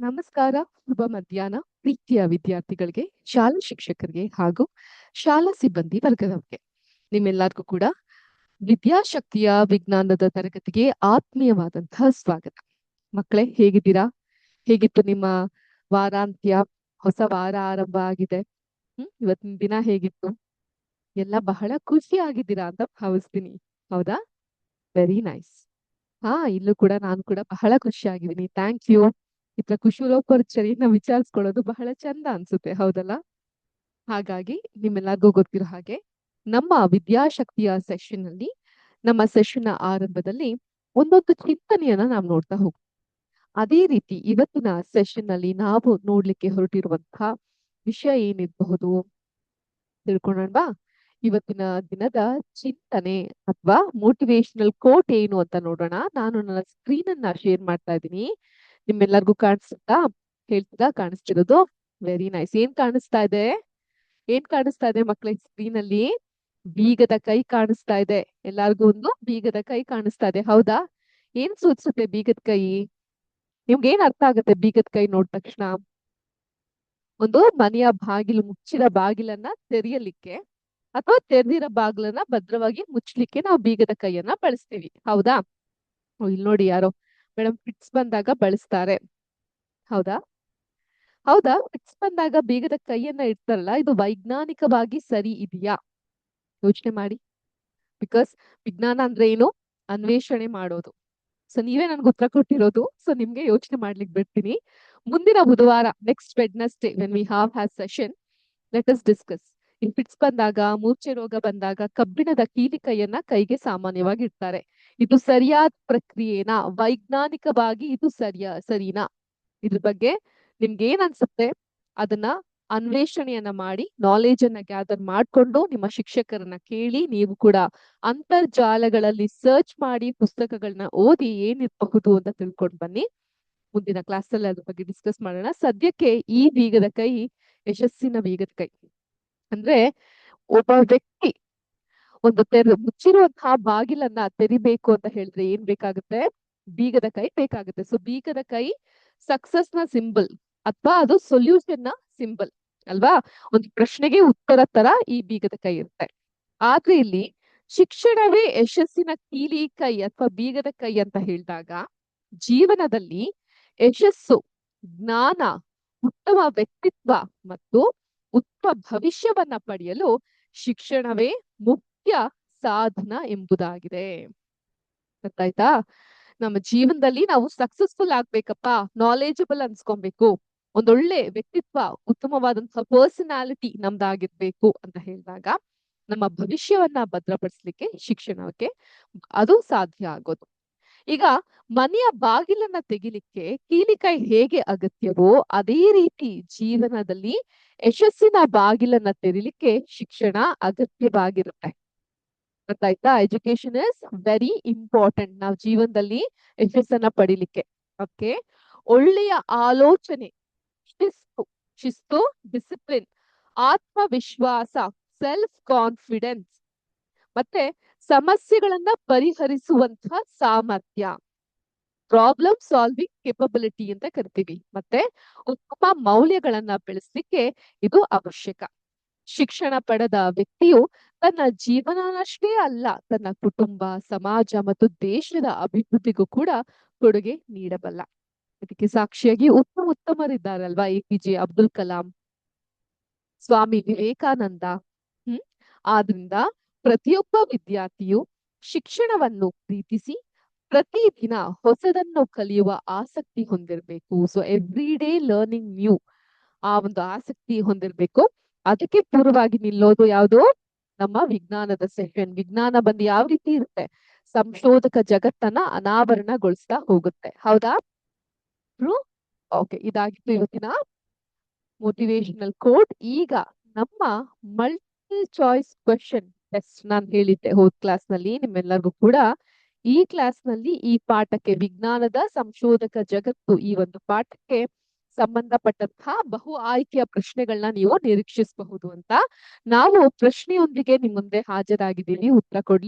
ನಮಸ್ಕಾರ, ಶುಭ ಮಧ್ಯಾಹ್ನ ಪ್ರೀತಿಯ ವಿದ್ಯಾರ್ಥಿಗಳಿಗೆ, ಶಾಲಾ ಶಿಕ್ಷಕರಿಗೆ ಹಾಗೂ ಶಾಲಾ ಸಿಬ್ಬಂದಿ ವರ್ಗದವರಿಗೆ. ನಿಮ್ಮೆಲ್ಲರಿಗೂ ಕೂಡ ವಿದ್ಯಾಶಕ್ತಿಯ ವಿಜ್ಞಾನದ ತರಗತಿಗೆ ಆತ್ಮೀಯವಾದಂತಹ ಸ್ವಾಗತ. ಮಕ್ಕಳೇ, ಹೇಗಿದ್ದೀರಾ? ಹೇಗಿತ್ತು ನಿಮ್ಮ ವಾರಾಂತ್ಯ? ಹೊಸ ವಾರ ಆರಂಭ ಆಗಿದೆ. ಇವತ್ತಿನ ದಿನ ಹೇಗಿತ್ತು? ಎಲ್ಲ ಬಹಳ ಖುಷಿ ಆಗಿದ್ದೀರಾ ಅಂತ ಭಾವಿಸ್ತೀನಿ. ಹೌದಾ? Very nice. ಇಲ್ಲೂ ಕೂಡ ನಾನು ಕೂಡ ಬಹಳ ಖುಷಿ ಆಗಿದ್ದೀನಿ. Thank you. ಇತರ ಕುಶಲೋಪರಿಚಯನ ವಿಚಾರಿಸ್ಕೊಳ್ಳೋದು ಬಹಳ ಚಂದ ಅನ್ಸುತ್ತೆ, ಹೌದಲ್ಲ? ಹಾಗಾಗಿ ನಿಮ್ಮೆಲ್ಲರಿಗೂ ಗೊತ್ತಿರೋ ಹಾಗೆ ನಮ್ಮ ವಿದ್ಯಾಶಕ್ತಿಯ ಸೆಷನ್ ಅಲ್ಲಿ, ನಮ್ಮ ಸೆಷನ್ ಆರಂಭದಲ್ಲಿ ಒಂದೊಂದು ಚಿಂತನೆಯನ್ನ ನಾವು ನೋಡ್ತಾ ಹೋಗ್ತೀವಿ. ಅದೇ ರೀತಿ ಇವತ್ತಿನ ಸೆಷನ್ ಅಲ್ಲಿ ನಾವು ನೋಡ್ಲಿಕ್ಕೆ ಹೊರಟಿರುವಂತಹ ವಿಷಯ ಏನಿರಬಹುದು ತಿಳ್ಕೊಳ್ಳೋಣವಾ? ಇವತ್ತಿನ ದಿನದ ಚಿಂತನೆ ಅಥವಾ ಮೋಟಿವೇಶನಲ್ ಕೋಟ್ ಏನು ಅಂತ ನೋಡೋಣ. ನಾನು ನನ್ನ ಸ್ಕ್ರೀನ್ ಅನ್ನ ಶೇರ್ ಮಾಡ್ತಾ ಇದ್ದೀನಿ. ನಿಮ್ಮೆಲ್ಲರಿಗೂ ಕಾಣಿಸ್ತಾ? ಹೇಳ್ತೀರಾ ಕಾಣಿಸ್ತಿರೋದು? Very nice. ಏನ್ ಕಾಣಿಸ್ತಾ ಇದೆ? ಏನ್ ಕಾಣಿಸ್ತಾ ಇದೆ ಮಕ್ಕಳ ಸ್ಕ್ರೀನ್ ಅಲ್ಲಿ? ಬೀಗದ ಕೈ ಕಾಣಿಸ್ತಾ ಇದೆ. ಎಲ್ಲಾರ್ಗು ಒಂದು ಬೀಗದ ಕೈ ಕಾಣಿಸ್ತಾ ಇದೆ, ಹೌದಾ? ಏನ್ ಸೂಚಿಸುತ್ತೆ ಬೀಗದ ಕೈ? ನಿಮ್ಗೆ ಏನ್ ಅರ್ಥ ಆಗುತ್ತೆ ಬೀಗದ ಕೈ ನೋಡಿದ ತಕ್ಷಣ? ಒಂದು ಮನೆಯ ಬಾಗಿಲು, ಮುಚ್ಚಿದ ಬಾಗಿಲನ್ನ ತೆರೆಯಲಿಕ್ಕೆ ಅಥವಾ ತೆರೆದಿರೋ ಬಾಗಿಲನ್ನ ಭದ್ರವಾಗಿ ಮುಚ್ಚಲಿಕ್ಕೆ ನಾವು ಬೀಗದ ಕೈಯನ್ನ ಬಳಸ್ತೀವಿ, ಹೌದಾ? ಇಲ್ಲಿ ನೋಡಿ, ಯಾರೋ ಮೇಡಮ್ ಫಿಟ್ಸ್ ಬಂದಾಗ ಬಳಸ್ತಾರೆ, ಹೌದಾ? ಹೌದಾ? ಫಿಟ್ಸ್ ಬಂದಾಗ ಬೀಗದ ಕೈಯನ್ನ ಇಡ್ತಾರಲ್ಲ, ಇದು ವೈಜ್ಞಾನಿಕವಾಗಿ ಸರಿ ಇದೆಯಾ? ಯೋಚನೆ ಮಾಡಿ. ಬಿಕಾಸ್ ವಿಜ್ಞಾನ ಅಂದ್ರೆ ಏನು? ಅನ್ವೇಷಣೆ ಮಾಡೋದು. ಸೊ ನೀವೇ ನನ್ಗೆ ಉತ್ತರ ಕೊಟ್ಟಿರೋದು. ಸೊ ನಿಮ್ಗೆ ಯೋಚನೆ ಮಾಡ್ಲಿಕ್ಕೆ ಬಿಡ್ತೀನಿ. ಮುಂದಿನ ಬುಧವಾರ, next Wednesday when we have session, let us discuss. In fits ಬಂದಾಗ, ಮೂರ್ಛೆ ರೋಗ ಬಂದಾಗ ಕಬ್ಬಿಣದ ಕೀಲಿ ಕೈಯನ್ನ ಕೈಗೆ ಸಾಮಾನ್ಯವಾಗಿ ಇಡ್ತಾರೆ. ಇದು ಸರಿಯಾದ ಪ್ರಕ್ರಿಯೆನಾ? ವೈಜ್ಞಾನಿಕವಾಗಿ ಇದು ಸರಿನಾ? ಇದ್ರ ಬಗ್ಗೆ ನಿಮ್ಗೆ ಏನ್ ಅನ್ಸುತ್ತೆ ಅದನ್ನ ಅನ್ವೇಷಣೆಯನ್ನ ಮಾಡಿ, ನಾಲೆಜ್ ಅನ್ನ ಗ್ಯಾದರ್ ಮಾಡ್ಕೊಂಡು ನಿಮ್ಮ ಶಿಕ್ಷಕರನ್ನ ಕೇಳಿ, ನೀವು ಕೂಡ ಅಂತರ್ಜಾಲಗಳಲ್ಲಿ ಸರ್ಚ್ ಮಾಡಿ, ಪುಸ್ತಕಗಳನ್ನ ಓದಿ ಏನಿರಬಹುದು ಅಂತ ತಿಳ್ಕೊಂಡು ಬನ್ನಿ. ಮುಂದಿನ ಕ್ಲಾಸ್ ಅಲ್ಲಿ ಅದ್ರ ಬಗ್ಗೆ ಡಿಸ್ಕಸ್ ಮಾಡೋಣ. ಸದ್ಯಕ್ಕೆ ಈ ಬೀಗದ ಕೈ ಯಶಸ್ಸಿನ ಬೀಗದ ಕೈ. ಅಂದ್ರೆ ಒಬ್ಬ ವ್ಯಕ್ತಿ ಒಂದು ಮುಚ್ಚಿರುವಂತಹ ಬಾಗಿಲನ್ನ ತೆರಿಬೇಕು ಅಂತ ಹೇಳಿದ್ರೆ ಏನ್ ಬೇಕಾಗುತ್ತೆ? ಬೀಗದ ಕೈ ಬೇಕಾಗುತ್ತೆ. ಸೊ ಬೀಗದ ಕೈ ಸಕ್ಸಸ್ ನ ಸಿಂಬಲ್ ಅಥವಾ ಅದು ಸೊಲ್ಯೂಷನ್ ನ ಸಿಂಬಲ್ ಅಲ್ವಾ? ಒಂದು ಪ್ರಶ್ನೆಗೆ ಉತ್ತರ ತರ ಈ ಬೀಗದ ಕೈ ಇರುತ್ತೆ. ಆದ್ರೆ ಇಲ್ಲಿ ಶಿಕ್ಷಣವೇ ಯಶಸ್ಸಿನ ಕೀಲಿ ಕೈ ಅಥವಾ ಬೀಗದ ಕೈ ಅಂತ ಹೇಳಿದಾಗ, ಜೀವನದಲ್ಲಿ ಯಶಸ್ಸು, ಜ್ಞಾನ, ಉತ್ತಮ ವ್ಯಕ್ತಿತ್ವ ಮತ್ತು ಉತ್ತಮ ಭವಿಷ್ಯವನ್ನ ಪಡೆಯಲು ಶಿಕ್ಷಣವೇ ಮುಖ್ಯ ಸಾಧನ ಎಂಬುದಾಗಿದೆ. ಗೊತ್ತಾಯ್ತಾ? ನಮ್ಮ ಜೀವನದಲ್ಲಿ ನಾವು ಸಕ್ಸಸ್ಫುಲ್ ಆಗ್ಬೇಕಪ್ಪ, ನಾಲೆಜಬಲ್ ಅನ್ಸ್ಕೊಬೇಕು, ಒಂದೊಳ್ಳೆ ವ್ಯಕ್ತಿತ್ವ, ಉತ್ತಮವಾದಂತಹ ಪರ್ಸನಾಲಿಟಿ ನಮ್ದಾಗಿರ್ಬೇಕು ಅಂತ ಹೇಳಿದಾಗ, ನಮ್ಮ ಭವಿಷ್ಯವನ್ನ ಭದ್ರಪಡಿಸ್ಲಿಕ್ಕೆ ಶಿಕ್ಷಣಕ್ಕೆ ಅದು ಸಾಧ್ಯ ಆಗೋದು. ಈಗ ಮನೆಯ ಬಾಗಿಲನ್ನ ತೆಗಿಲಿಕ್ಕೆ ಕೀಲಿಕೈ ಹೇಗೆ ಅಗತ್ಯವೋ, ಅದೇ ರೀತಿ ಜೀವನದಲ್ಲಿ ಯಶಸ್ಸಿನ ಬಾಗಿಲನ್ನ ತೆರಿಲಿಕ್ಕೆ ಶಿಕ್ಷಣ ಅಗತ್ಯವಾಗಿರುತ್ತೆ. ಗೊತ್ತಾಯ್ತಾ? ಎಜುಕೇಶನ್ ಇಸ್ ವೆರಿ ಇಂಪಾರ್ಟೆಂಟ್ ನಾವು ಜೀವನದಲ್ಲಿ ಯಶಸ್ಸನ್ನ ಪಡಿಲಿಕ್ಕೆ. ಓಕೆ, ಒಳ್ಳೆಯ ಆಲೋಚನೆ, ಶಿಸ್ತು, ಡಿಸಿಪ್ಲಿನ್, ಆತ್ಮವಿಶ್ವಾಸ, ಸೆಲ್ಫ್ ಕಾನ್ಫಿಡೆನ್ಸ್, ಮತ್ತೆ ಸಮಸ್ಯೆಗಳನ್ನ ಪರಿಹರಿಸುವಂತಹ ಸಾಮರ್ಥ್ಯ, ಪ್ರಾಬ್ಲಮ್ ಸಾಲ್ವಿಂಗ್ ಕೆಪಬಿಲಿಟಿ ಅಂತ ಕರಿತೀವಿ. ಮತ್ತೆ ಉತ್ತಮ ಮೌಲ್ಯಗಳನ್ನ ಬೆಳೆಸಲಿಕ್ಕೆ ಇದು ಅವಶ್ಯಕ. ಶಿಕ್ಷಣ ಪಡೆದ ವ್ಯಕ್ತಿಯು ತನ್ನ ಜೀವನನಷ್ಟೇ ಅಲ್ಲ, ತನ್ನ ಕುಟುಂಬ, ಸಮಾಜ ಮತ್ತು ದೇಶದ ಅಭಿವೃದ್ಧಿಗೂ ಕೂಡ ಕೊಡುಗೆ ನೀಡಬಲ್ಲ. ಇದಕ್ಕೆ ಸಾಕ್ಷಿಯಾಗಿ ಉತ್ತಮರಿದ್ದಾರಲ್ವಾ? APJ ಅಬ್ದುಲ್ ಕಲಾಂ, ಸ್ವಾಮಿ ವಿವೇಕಾನಂದ. ಆದ್ರಿಂದ ಪ್ರತಿಯೊಬ್ಬ ವಿದ್ಯಾರ್ಥಿಯು ಶಿಕ್ಷಣವನ್ನು ಪ್ರೀತಿಸಿ ಪ್ರತಿದಿನ ಹೊಸದನ್ನು ಕಲಿಯುವ ಆಸಕ್ತಿ ಹೊಂದಿರಬೇಕು. So every day learning new, ಆ ಒಂದು ಆಸಕ್ತಿ ಹೊಂದಿರಬೇಕು. ಅದಕ್ಕೆ ಪೂರ್ವವಾಗಿ ನಿಲ್ಲೋದು ಯಾವುದು? ನಮ್ಮ ವಿಜ್ಞಾನದ ಸೆಷನ್. ವಿಜ್ಞಾನ ಬಂದು ಯಾವ ರೀತಿ ಇರುತ್ತೆ? ಸಂಶೋಧಕ ಜಗತ್ತನ್ನ ಅನಾವರಣಗೊಳಿಸ್ತಾ ಹೋಗುತ್ತೆ, ಹೌದಾ? ಓಕೆ, ಇದಾಗಿತ್ತು ಇವತ್ತಿನ ಮೋಟಿವೇಶನಲ್ ಕೋಟ್. ಈಗ ನಮ್ಮ ಮಲ್ಟಿಪಲ್ ಚಾಯ್ಸ್ ಕ್ವೆಶ್ಚನ್ ಟೆಸ್ಟ್ ನಾನು ಹೇಳಿದ್ದೆ ಹೋದ್ ಕ್ಲಾಸ್ ನಲ್ಲಿ ನಿಮ್ಮೆಲ್ಲರಿಗೂ ಕೂಡ. ಈ ಕ್ಲಾಸ್ ನಲ್ಲಿ ಈ ಪಾಠಕ್ಕೆ, ವಿಜ್ಞಾನದ ಸಂಶೋಧಕ ಜಗತ್ತು ಈ ಒಂದು ಪಾಠಕ್ಕೆ ಸಂಬಂಧಪಟ್ಟಂತಹ ಬಹು ಆಯ್ಕೆಯ ಪ್ರಶ್ನೆಗಳನ್ನ ನೀವು ನಿರೀಕ್ಷಿಸಬಹುದು ಅಂತ ನಾವು ಪ್ರಶ್ನೆಯೊಂದಿಗೆ ನಿಮ್ ಮುಂದೆ ಹಾಜರಾಗಿದ್ದೀವಿ. ಉತ್ತರ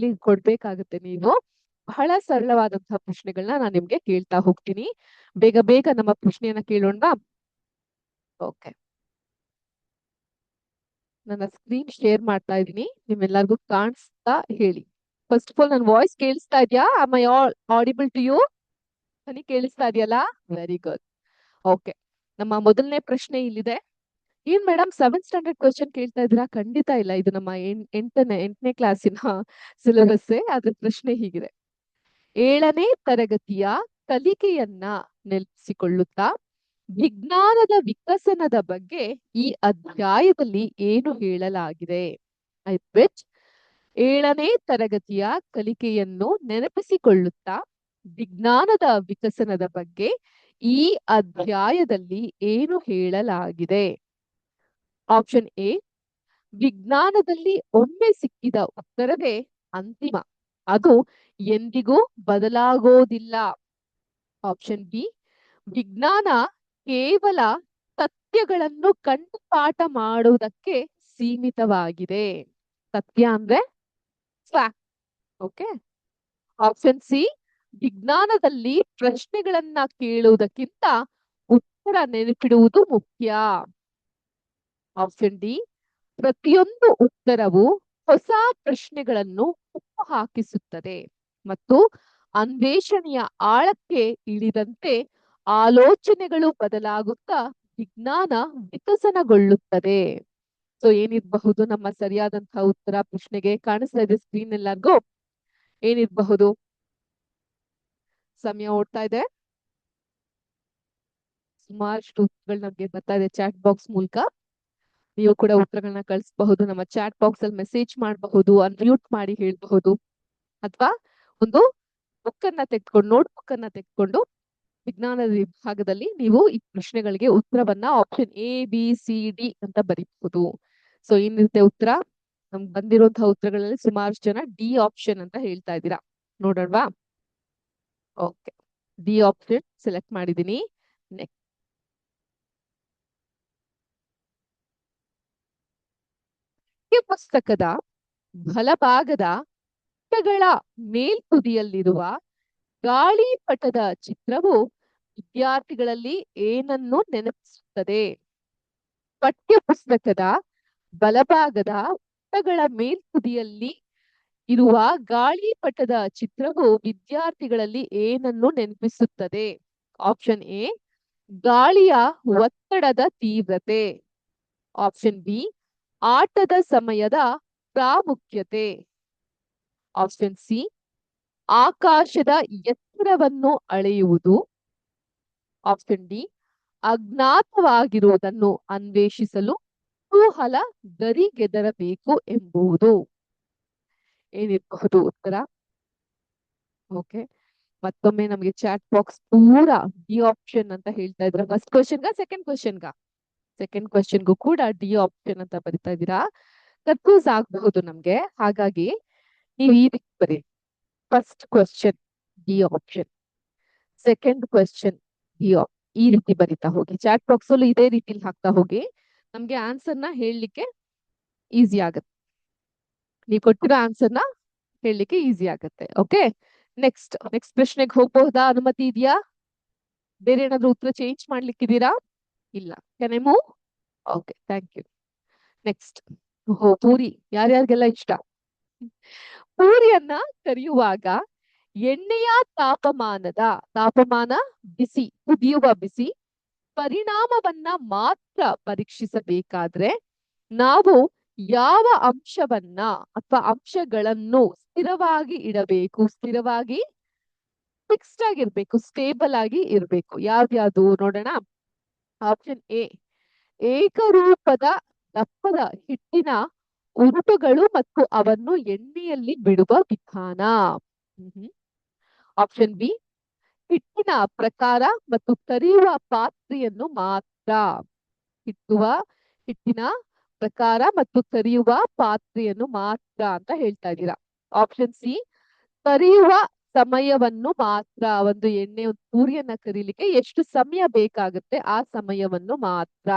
ಕೊಡ್ಬೇಕಾಗುತ್ತೆ ನೀವು. ಬಹಳ ಸರಳವಾದಂತಹ ಪ್ರಶ್ನೆಗಳನ್ನ ನಾನು ನಿಮ್ಗೆ ಕೇಳ್ತಾ ಹೋಗ್ತೀನಿ. ಬೇಗ ಬೇಗ ನಮ್ಮ ಪ್ರಶ್ನೆಯನ್ನ ಕೇಳೋಣ. ಓಕೆ, ನನ್ನ ಸ್ಕ್ರೀನ್ ಶೇರ್ ಮಾಡ್ತಾ ಇದ್ದೀನಿ, ನಿಮ್ಮೆಲ್ಲರಿಗೂ ಕಾಣಿಸ್ತಾ ಹೇಳಿ. ಫಸ್ಟ್ ಆಫ್ ಆಲ್ ನನ್ನ ವಾಯ್ಸ್ ಕೇಳಿಸ್ತಾ ಇದೆಯಾ? Am I audible to you? ನನಗೆ ಕೇಳಿಸ್ತಾ ಇದೆಯಲ್ಲ? Very good. ಓಕೆ, ನಮ್ಮ ಮೊದಲನೇ ಪ್ರಶ್ನೆ ಇಲ್ಲಿದೆ. ಏನ್ ಮೇಡಮ್ 7th ಸ್ಟ್ಯಾಂಡರ್ಡ್ ಕ್ವಶನ್ ಕೇಳ್ತಾ ಇದ್ದೀರಾ? ಖಂಡಿತ ಇಲ್ಲ, ಇದು ನಮ್ಮ ಎಂಟನೇ ಕ್ಲಾಸಿನ ಸಿಲೆಬಸ್. ಅದ್ರ ಪ್ರಶ್ನೆ ಹೀಗಿದೆ: 7ನೇ ತರಗತಿಯ ಕಲಿಕೆಯನ್ನ ನೆನಪಿಸಿಕೊಳ್ಳುತ್ತಾ ವಿಜ್ಞಾನದ ವಿಕಸನದ ಬಗ್ಗೆ ಈ ಅಧ್ಯಾಯದಲ್ಲಿ ಏನು ಹೇಳಲಾಗಿದೆ? ಐ ರಿಪೀಟ್, 7ನೇ ತರಗತಿಯ ಕಲಿಕೆಯನ್ನು ನೆನಪಿಸಿಕೊಳ್ಳುತ್ತಾ ವಿಜ್ಞಾನದ ವಿಕಸನದ ಬಗ್ಗೆ ಈ ಅಧ್ಯಾಯದಲ್ಲಿ ಏನು ಹೇಳಲಾಗಿದೆ? ಆಪ್ಷನ್ ಎ, ವಿಜ್ಞಾನದಲ್ಲಿ ಒಮ್ಮೆ ಸಿಕ್ಕಿದ ಉತ್ತರವೇ ಅಂತಿಮ, ಅದು ಎಂದಿಗೂ ಬದಲಾಗೋದಿಲ್ಲ. ಆಪ್ಷನ್ ಬಿ, ವಿಜ್ಞಾನ ಕೇವಲ ಸತ್ಯಗಳನ್ನು ಕಂಠಪಾಠ ಮಾಡುವುದಕ್ಕೆ ಸೀಮಿತವಾಗಿದೆ. ಸತ್ಯ ಅಂದ್ರೆ ಫ್ಯಾಕ್ಟ್. ಓಕೆ. ಆಪ್ಷನ್ ಸಿ, ವಿಜ್ಞಾನದಲ್ಲಿ ಪ್ರಶ್ನೆಗಳನ್ನ ಕೇಳುವುದಕ್ಕಿಂತ ಉತ್ತರ ನೆನಪಿಡುವುದು ಮುಖ್ಯ. ಆಪ್ಷನ್ ಡಿ, ಪ್ರತಿಯೊಂದು ಉತ್ತರವು ಹೊಸ ಪ್ರಶ್ನೆಗಳನ್ನು ಹುಟ್ಟು ಹಾಕಿಸುತ್ತದೆ ಮತ್ತು ಅನ್ವೇಷಣೆಯ ಆಳಕ್ಕೆ ಇಳಿದಂತೆ ಆಲೋಚನೆಗಳು ಬದಲಾಗುತ್ತಾ ವಿಜ್ಞಾನ ವಿಕಸನಗೊಳ್ಳುತ್ತದೆ. ಸೊ ಏನಿರಬಹುದು ನಮ್ಮ ಸರಿಯಾದಂತಹ ಉತ್ತರ ಪ್ರಶ್ನೆಗೆ? ಕಾಣಿಸ್ತಾ ಇದೆ ಸ್ಕ್ರೀನ್ ಎಲ್ಲರಿಗೂ? ಏನಿರಬಹುದು? ಸಮಯ ಓಡ್ತಾ ಇದೆ, ಸುಮಾರಷ್ಟು ಉತ್ತರಗಳು ನಮ್ಗೆ ಬರ್ತಾ ಇದೆ ಚಾಟ್ ಬಾಕ್ಸ್ ಮೂಲಕ. ನೀವು ಕೂಡ ಉತ್ತರಗಳನ್ನ ಕಳಿಸಬಹುದು, ನಮ್ಮ ಚಾಟ್ ಬಾಕ್ಸ್ ಅಲ್ಲಿ ಮೆಸೇಜ್ ಮಾಡಬಹುದು, ಅನ್ಮ್ಯೂಟ್ ಮಾಡಿ ಹೇಳ್ಬಹುದು, ಅಥವಾ ಒಂದು ಬುಕ್ ಅನ್ನ ತೆಗೆದುಕೊಂಡು, ನೋಟ್ ಬುಕ್ ಅನ್ನ ತೆಗೆದುಕೊಂಡು ವಿಜ್ಞಾನದ ವಿಭಾಗದಲ್ಲಿ ನೀವು ಈ ಪ್ರಶ್ನೆಗಳಿಗೆ ಉತ್ತರವನ್ನ option A B C D ಅಂತ ಬರೀಬಹುದು. ಸೊ ಏನಿರುತ್ತೆ ಉತ್ತರ? ನಮ್ಗೆ ಬಂದಿರುವಂತಹ ಉತ್ತರಗಳಲ್ಲಿ ಸುಮಾರಷ್ಟು ಜನ ಡಿ ಆಪ್ಷನ್ ಅಂತ ಹೇಳ್ತಾ ಇದ್ದೀರಾ. ನೋಡೋಣವಾ? ಓಕೆ, ಡಿ ಆಪ್ಷನ್ ಸೆಲೆಕ್ಟ್ ಮಾಡಿದೀನಿ. ನೆಕ್ಸ್ಟ್, ಪುಸ್ತಕದ ಬಲಭಾಗದ ಪುಟಗಳ ಮೇಲ್ತುದಿಯಲ್ಲಿರುವ ಗಾಳಿಪಟದ ಚಿತ್ರವು ವಿದ್ಯಾರ್ಥಿಗಳಲ್ಲಿ ಏನನ್ನು ನೆನಪಿಸುತ್ತದೆ? ಪಠ್ಯ ಪುಸ್ತಕದ ಬಲಭಾಗದ ಪುಟಗಳ ಮೇಲ್ತುದಿಯಲ್ಲಿ ಇರುವ ಗಾಳಿಪಟದ ಚಿತ್ರವು ವಿದ್ಯಾರ್ಥಿಗಳಲ್ಲಿ ಏನನ್ನು ನೆನಪಿಸುತ್ತದೆ? ಆಪ್ಷನ್ ಎ, ಗಾಳಿಯ ಒತ್ತಡದ ತೀವ್ರತೆ. ಆಪ್ಷನ್ ಬಿ, ಆಟದ ಸಮಯದ ಪ್ರಾಮುಖ್ಯತೆ. ಆಪ್ಷನ್ ಸಿ, ಆಕಾಶದ ಎತ್ತರವನ್ನು ಅಳೆಯುವುದು. ಆಪ್ಷನ್ ಡಿ, ಅಜ್ಞಾತವಾಗಿರುವುದನ್ನು ಅನ್ವೇಷಿಸಲು ಕುತೂಹಲ ಗರಿಗೆದರಬೇಕು ಎಂಬುದು. ಏನಿರಬಹುದು ಉತ್ತರ? ಓಕೆ, ಮತ್ತೊಮ್ಮೆ ನಮಗೆ ಚಾಟ್ ಬಾಕ್ಸ್ ಪೂರಾ ಡಿ ಆಪ್ಷನ್ ಅಂತ ಹೇಳ್ತಾ ಇದ್ರ. ಫಸ್ಟ್ ಕ್ವಶನ್ಗ ಸೆಕೆಂಡ್ ಕ್ವಶನ್ಗ? ಸೆಕೆಂಡ್ ಕ್ವಶನ್ಗೂ ಕೂಡ ಡಿ ಆಪ್ಷನ್ ಅಂತ ಬರಿತಾ ಇದ್ದೀರಾ. ಕನ್ಫ್ಯೂಸ್ ಆಗಬಹುದು ನಮ್ಗೆ, ಹಾಗಾಗಿ ನೀವು ಈ ರೀತಿ ಬರೀ: first question D option, second question D option, ಈ ರೀತಿ ಬರಿತಾ ಹೋಗಿ. ಚಾಟ್ ಬಾಕ್ಸ್ ಅಲ್ಲೂ ಇದೇ ರೀತಿಲಿ ಹಾಕ್ತಾ ಹೋಗಿ, ನಮ್ಗೆ ಆನ್ಸರ್ನ ಹೇಳಲಿಕ್ಕೆ ಈಸಿ ಆಗುತ್ತೆ. ನೀವು ಕೊಟ್ಟಿರೋ ಆನ್ಸರ್ನ ಹೇಳಲಿಕ್ಕೆ ಈಸಿ ಆಗುತ್ತೆ. ಓಕೆ, ನೆಕ್ಸ್ಟ್ ಪ್ರಶ್ನೆಗೆ ಹೋಗಬಹುದಾ? ಅನುಮತಿ ಇದೆಯಾ? ಬೇರೆ ಏನಾದ್ರು ಉತ್ತರ ಚೇಂಜ್ ಮಾಡ್ಲಿಕ್ಕಿದ್ದೀರಾ? ಇಲ್ಲ. Can I move? Okay, thank you. Next, puri ಯಾರ್ಯಾರಿಗೆಲ್ಲ ಇಷ್ಟ? ಪೂರಿಯನ್ನ ಕರಿಯುವಾಗ ಎಣ್ಣೆಯ ತಾಪಮಾನ ಬಿಸಿ, ಕುದಿಯುವ ಬಿಸಿ ಪರಿಣಾಮವನ್ನ ಮಾತ್ರ ಪರೀಕ್ಷಿಸಬೇಕಾದ್ರೆ ನಾವು ಯಾವ ಅಂಶವನ್ನ ಅಥವಾ ಅಂಶಗಳನ್ನು ಸ್ಥಿರವಾಗಿ ಇಡಬೇಕು? ಸ್ಥಿರವಾಗಿ, ಫಿಕ್ಸ್ಡ್ ಆಗಿರ್ಬೇಕು, ಸ್ಟೇಬಲ್ ಆಗಿ ಇರ್ಬೇಕು. ಯಾವ್ದ್ಯಾವ್ದು ನೋಡೋಣ. ಆಪ್ಷನ್ ಎ, ಏಕರೂಪದ ದಪ್ಪದ ಹಿಟ್ಟಿನ ಉರುಟುಗಳು ಮತ್ತು ಅವನ್ನು ಎಣ್ಣೆಯಲ್ಲಿ ಬಿಡುವ ವಿಧಾನ. ಆಪ್ಷನ್ ಬಿ, ಹಿಟ್ಟಿನ ಪ್ರಕಾರ ಮತ್ತು ಕರಿಯುವ ಪಾತ್ರೆಯನ್ನು ಮಾತ್ರ. ಹಿಟ್ಟಿನ ಪ್ರಕಾರ ಮತ್ತು ಕರಿಯುವ ಪಾತ್ರೆಯನ್ನು ಮಾತ್ರ ಅಂತ ಹೇಳ್ತಾ ಇದ್ದೀರಾ. ಆಪ್ಷನ್ ಸಿ, ಕರಿಯುವ ಸಮಯವನ್ನು ಮಾತ್ರ. ಒಂದು ಪೂರಿಯನ್ನ ಕರೀಲಿಕ್ಕೆ ಎಷ್ಟು ಸಮಯ ಬೇಕಾಗುತ್ತೆ ಆ ಸಮಯವನ್ನು ಮಾತ್ರ.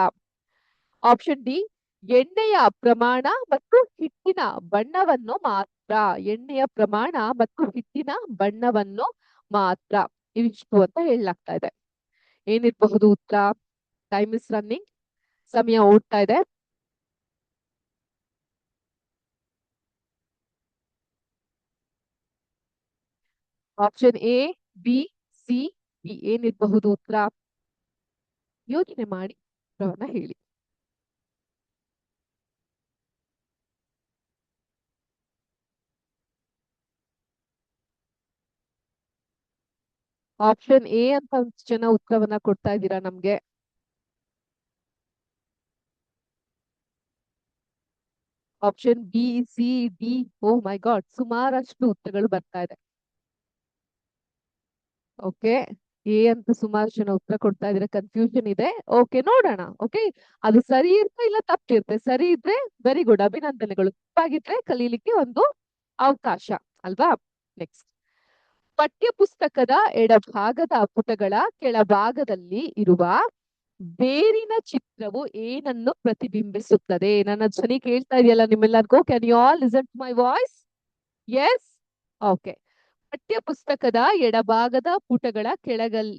ಆಪ್ಷನ್ ಡಿ, ಎಣ್ಣೆಯ ಪ್ರಮಾಣ ಮತ್ತು ಹಿಟ್ಟಿನ ಬಣ್ಣವನ್ನು ಮಾತ್ರ. ಮಾತ್ರ, ಎಣ್ಣೆಯ ಪ್ರಮಾಣ ಮತ್ತು ಹಿಟ್ಟಿನ ಬಣ್ಣವನ್ನು ಮಾತ್ರ, ಇವಿಷ್ಟು ಅಂತ ಹೇಳಲಾಗ್ತಾ ಇದೆ. ಏನಿರಬಹುದು ಉತ್ತರ? ಟೈಮ್ ಇಸ್ ರನ್ನಿಂಗ್, ಸಮಯ ಓಡ್ತಾ ಇದೆ. Option A, B, C, D ಏನಿರಬಹುದು ಉತ್ತರ? ಯೋಚನೆ ಮಾಡಿ ಉತ್ತರವನ್ನ ಹೇಳಿ. ಆಪ್ಷನ್ ಎ ಅಂತ ಒಂದ್ ಜನ ಉತ್ತರವನ್ನ ಕೊಡ್ತಾ ಇದ್ದೀರಾ ನಮ್ಗೆ. ಆಪ್ಷನ್ ಬಿ, ಸಿ, ಡಿ, ಓ ಮೈ ಗಾಡ್, ಸುಮಾರಷ್ಟು ಉತ್ತರಗಳು ಬರ್ತಾ ಇದೆ. ಓಕೆ, ಎ ಅಂತ ಸುಮಾರು ಜನ ಉತ್ತರ ಕೊಡ್ತಾ ಇದ್ರೆ ಕನ್ಫ್ಯೂಷನ್ ಇದೆ. ಓಕೆ, ನೋಡೋಣ. ಓಕೆ, ಅದು ಸರಿ ಇರುತ್ತೆ ಇಲ್ಲ ತಪ್ಪಿರುತ್ತೆ. ಸರಿ ಇದ್ರೆ ವೆರಿ ಗುಡ್, ಅಭಿನಂದನೆಗಳು. ತಪ್ಪಾಗಿದ್ರೆ ಕಲೀಲಿಕ್ಕೆ ಒಂದು ಅವಕಾಶ ಅಲ್ವಾ. ನೆಕ್ಸ್ಟ್, ಪಠ್ಯ ಪುಸ್ತಕದ ಎಡಭಾಗದ ಪುಟಗಳ ಕೆಳಭಾಗದಲ್ಲಿ ಇರುವ ಬೇರಿನ ಚಿತ್ರವು ಏನನ್ನು ಪ್ರತಿಬಿಂಬಿಸುತ್ತದೆ? ನನ್ನ ಧ್ವನಿ ಕೇಳ್ತಾ ಇದೆಯಲ್ಲ ನಿಮ್ಮೆಲ್ಲರಿಗೂ? Can you all listen to my voice? Yes. Okay, ಪಠ್ಯ ಪುಸ್ತಕದ ಎಡಭಾಗದ ಪುಟಗಳ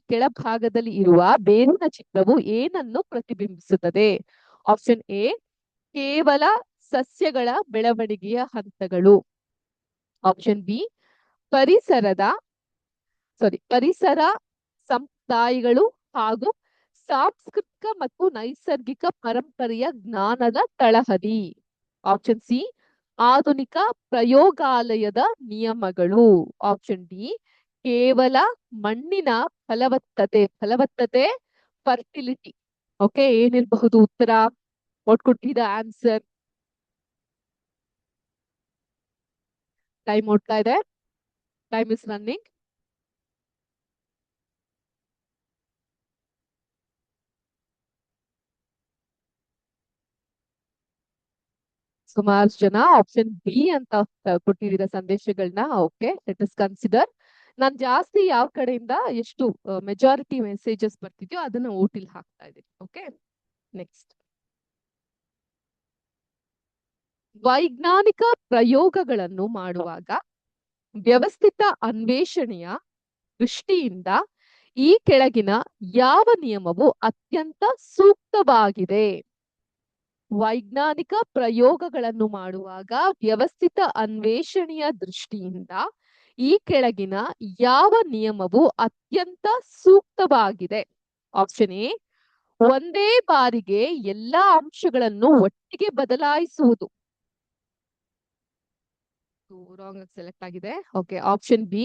ಕೆಳಭಾಗದಲ್ಲಿ ಇರುವ ಬೇರಿನ ಚಿತ್ರವು ಏನನ್ನು ಪ್ರತಿಬಿಂಬಿಸುತ್ತದೆ? ಆಪ್ಷನ್ ಎ, ಕೇವಲ ಸಸ್ಯಗಳ ಬೆಳವಣಿಗೆಯ ಹಂತಗಳು. ಆಪ್ಷನ್ ಬಿ, ಪರಿಸರ ಸಂಪ್ರದಾಯಗಳು ಹಾಗೂ ಸಾಂಸ್ಕೃತಿಕ ಮತ್ತು ನೈಸರ್ಗಿಕ ಪರಂಪರೆಯ ಜ್ಞಾನದ ತಳಹದಿ. ಆಪ್ಷನ್ ಸಿ, ಆಧುನಿಕ ಪ್ರಯೋಗಾಲಯದ ನಿಯಮಗಳು. ಆಪ್ಷನ್ ಡಿ, ಕೇವಲ ಮಣ್ಣಿನ ಫಲವತ್ತತೆ ಫರ್ಟಿಲಿಟಿ. ಓಕೆ, ಏನಿರಬಹುದು ಉತ್ತರ? What could be the answer? Time ಓಡ್ತಾ ಇದೆ. Time is running. ಸುಮಾರು ಜನ ಆಪ್ಷನ್ ಬಿ ಅಂತ ಕೊಟ್ಟಿದ್ದೀರ ಸಂದೇಶಗಳನ್ನ. Okay, let us consider. ನಾನ್ ಜಾಸ್ತಿ ಯಾವ ಕಡೆಯಿಂದ ಎಷ್ಟು ಮೆಜಾರಿಟಿ ಮೆಸೇಜಸ್ ಬರ್ತಿದ್ಯೋ ಅದನ್ನ ಓಟಿಲ್ ಹಾಕ್ತಾ ಇದ್ದೀನಿ. ಓಕೆ, ನೆಕ್ಸ್ಟ್, ವೈಜ್ಞಾನಿಕ ಪ್ರಯೋಗಗಳನ್ನು ಮಾಡುವಾಗ ವ್ಯವಸ್ಥಿತ ಅನ್ವೇಷಣೆಯ ದೃಷ್ಟಿಯಿಂದ ಈ ಕೆಳಗಿನ ಯಾವ ನಿಯಮವು ಅತ್ಯಂತ ಸೂಕ್ತವಾಗಿದೆ? ವೈಜ್ಞಾನಿಕ ಪ್ರಯೋಗಗಳನ್ನು ಮಾಡುವಾಗ ವ್ಯವಸ್ಥಿತ ಅನ್ವೇಷಣೆಯ ದೃಷ್ಟಿಯಿಂದ ಈ ಕೆಳಗಿನ ಯಾವ ನಿಯಮವು ಅತ್ಯಂತ ಸೂಕ್ತವಾಗಿದೆ? ಆಪ್ಷನ್ ಎ, ಒಂದೇ ಬಾರಿಗೆ ಎಲ್ಲಾ ಅಂಶಗಳನ್ನು ಒಟ್ಟಿಗೆ ಬದಲಾಯಿಸುವುದು. ರಾಂಗ್ ಸೆಲೆಕ್ಟ್ ಆಗಿದೆ. ಓಕೆ, ಆಪ್ಷನ್ ಬಿ,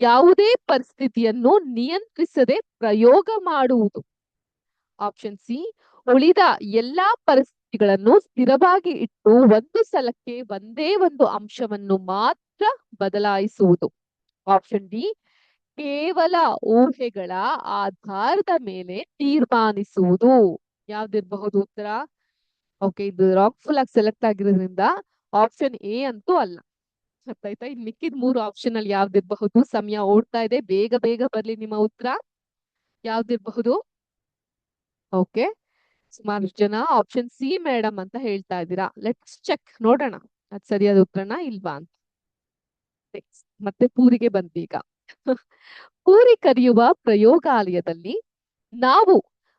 ಯಾವುದೇ ಪರಿಸ್ಥಿತಿಯನ್ನು ನಿಯಂತ್ರಿಸದೆ ಪ್ರಯೋಗ ಮಾಡುವುದು. ಆಪ್ಷನ್ ಸಿ, ಉಳಿದ ಎಲ್ಲಾ ಪರಿಸ್ಥಿತಿಗಳನ್ನು ಸ್ಥಿರವಾಗಿ ಇಟ್ಟು ಒಂದು ಸಲಕ್ಕೆ ಒಂದೇ ಒಂದು ಅಂಶವನ್ನು ಮಾತ್ರ ಬದಲಾಯಿಸುವುದು. ಆಪ್ಷನ್ ಡಿ, ಕೇವಲ ಊಹೆಗಳ ಆಧಾರದ ಮೇಲೆ ತೀರ್ಮಾನಿಸುವುದು. ಯಾವ್ದಿರಬಹುದು ಉತ್ತರ? ಓಕೆ, ಇದು ರಾಂಗ್ಫುಲ್ ಆಗಿ ಸೆಲೆಕ್ಟ್ ಆಗಿರೋದ್ರಿಂದ ಆಪ್ಷನ್ ಎ ಅಂತೂ ಅಲ್ಲ. ಗೊತ್ತಾಯ್ತಾ? ಇನ್ ಮಿಕ್ಕಿದ 3 ಆಪ್ಷನ್ ಅಲ್ಲಿ ಯಾವ್ದಿರಬಹುದು? ಸಮಯ ಓಡ್ತಾ ಇದೆ, ಬೇಗ ಬೇಗ ಬರ್ಲಿ ನಿಮ್ಮ ಉತ್ತರ. ಯಾವ್ದಿರಬಹುದು? ಓಕೆ, ಸುಮಾರು ಜನ ಆಪ್ಷನ್ ಸಿ ಮೇಡಮ್ ಅಂತ ಹೇಳ್ತಾ ಇದ್ದೀರಾ. ಲೆಟ್ಸ್ ಚೆಕ್, ನೋಡೋಣ ಅದ್ ಸರಿಯಾದ ಉತ್ತರನ ಇಲ್ವಾ ಅಂತ. ಮತ್ತೆ ಪೂರಿಗೆ ಬಂದೀಗ. ಪೂರಿ ಕರಿಯುವ ಪ್ರಯೋಗಾಲಯದಲ್ಲಿ ನಾವು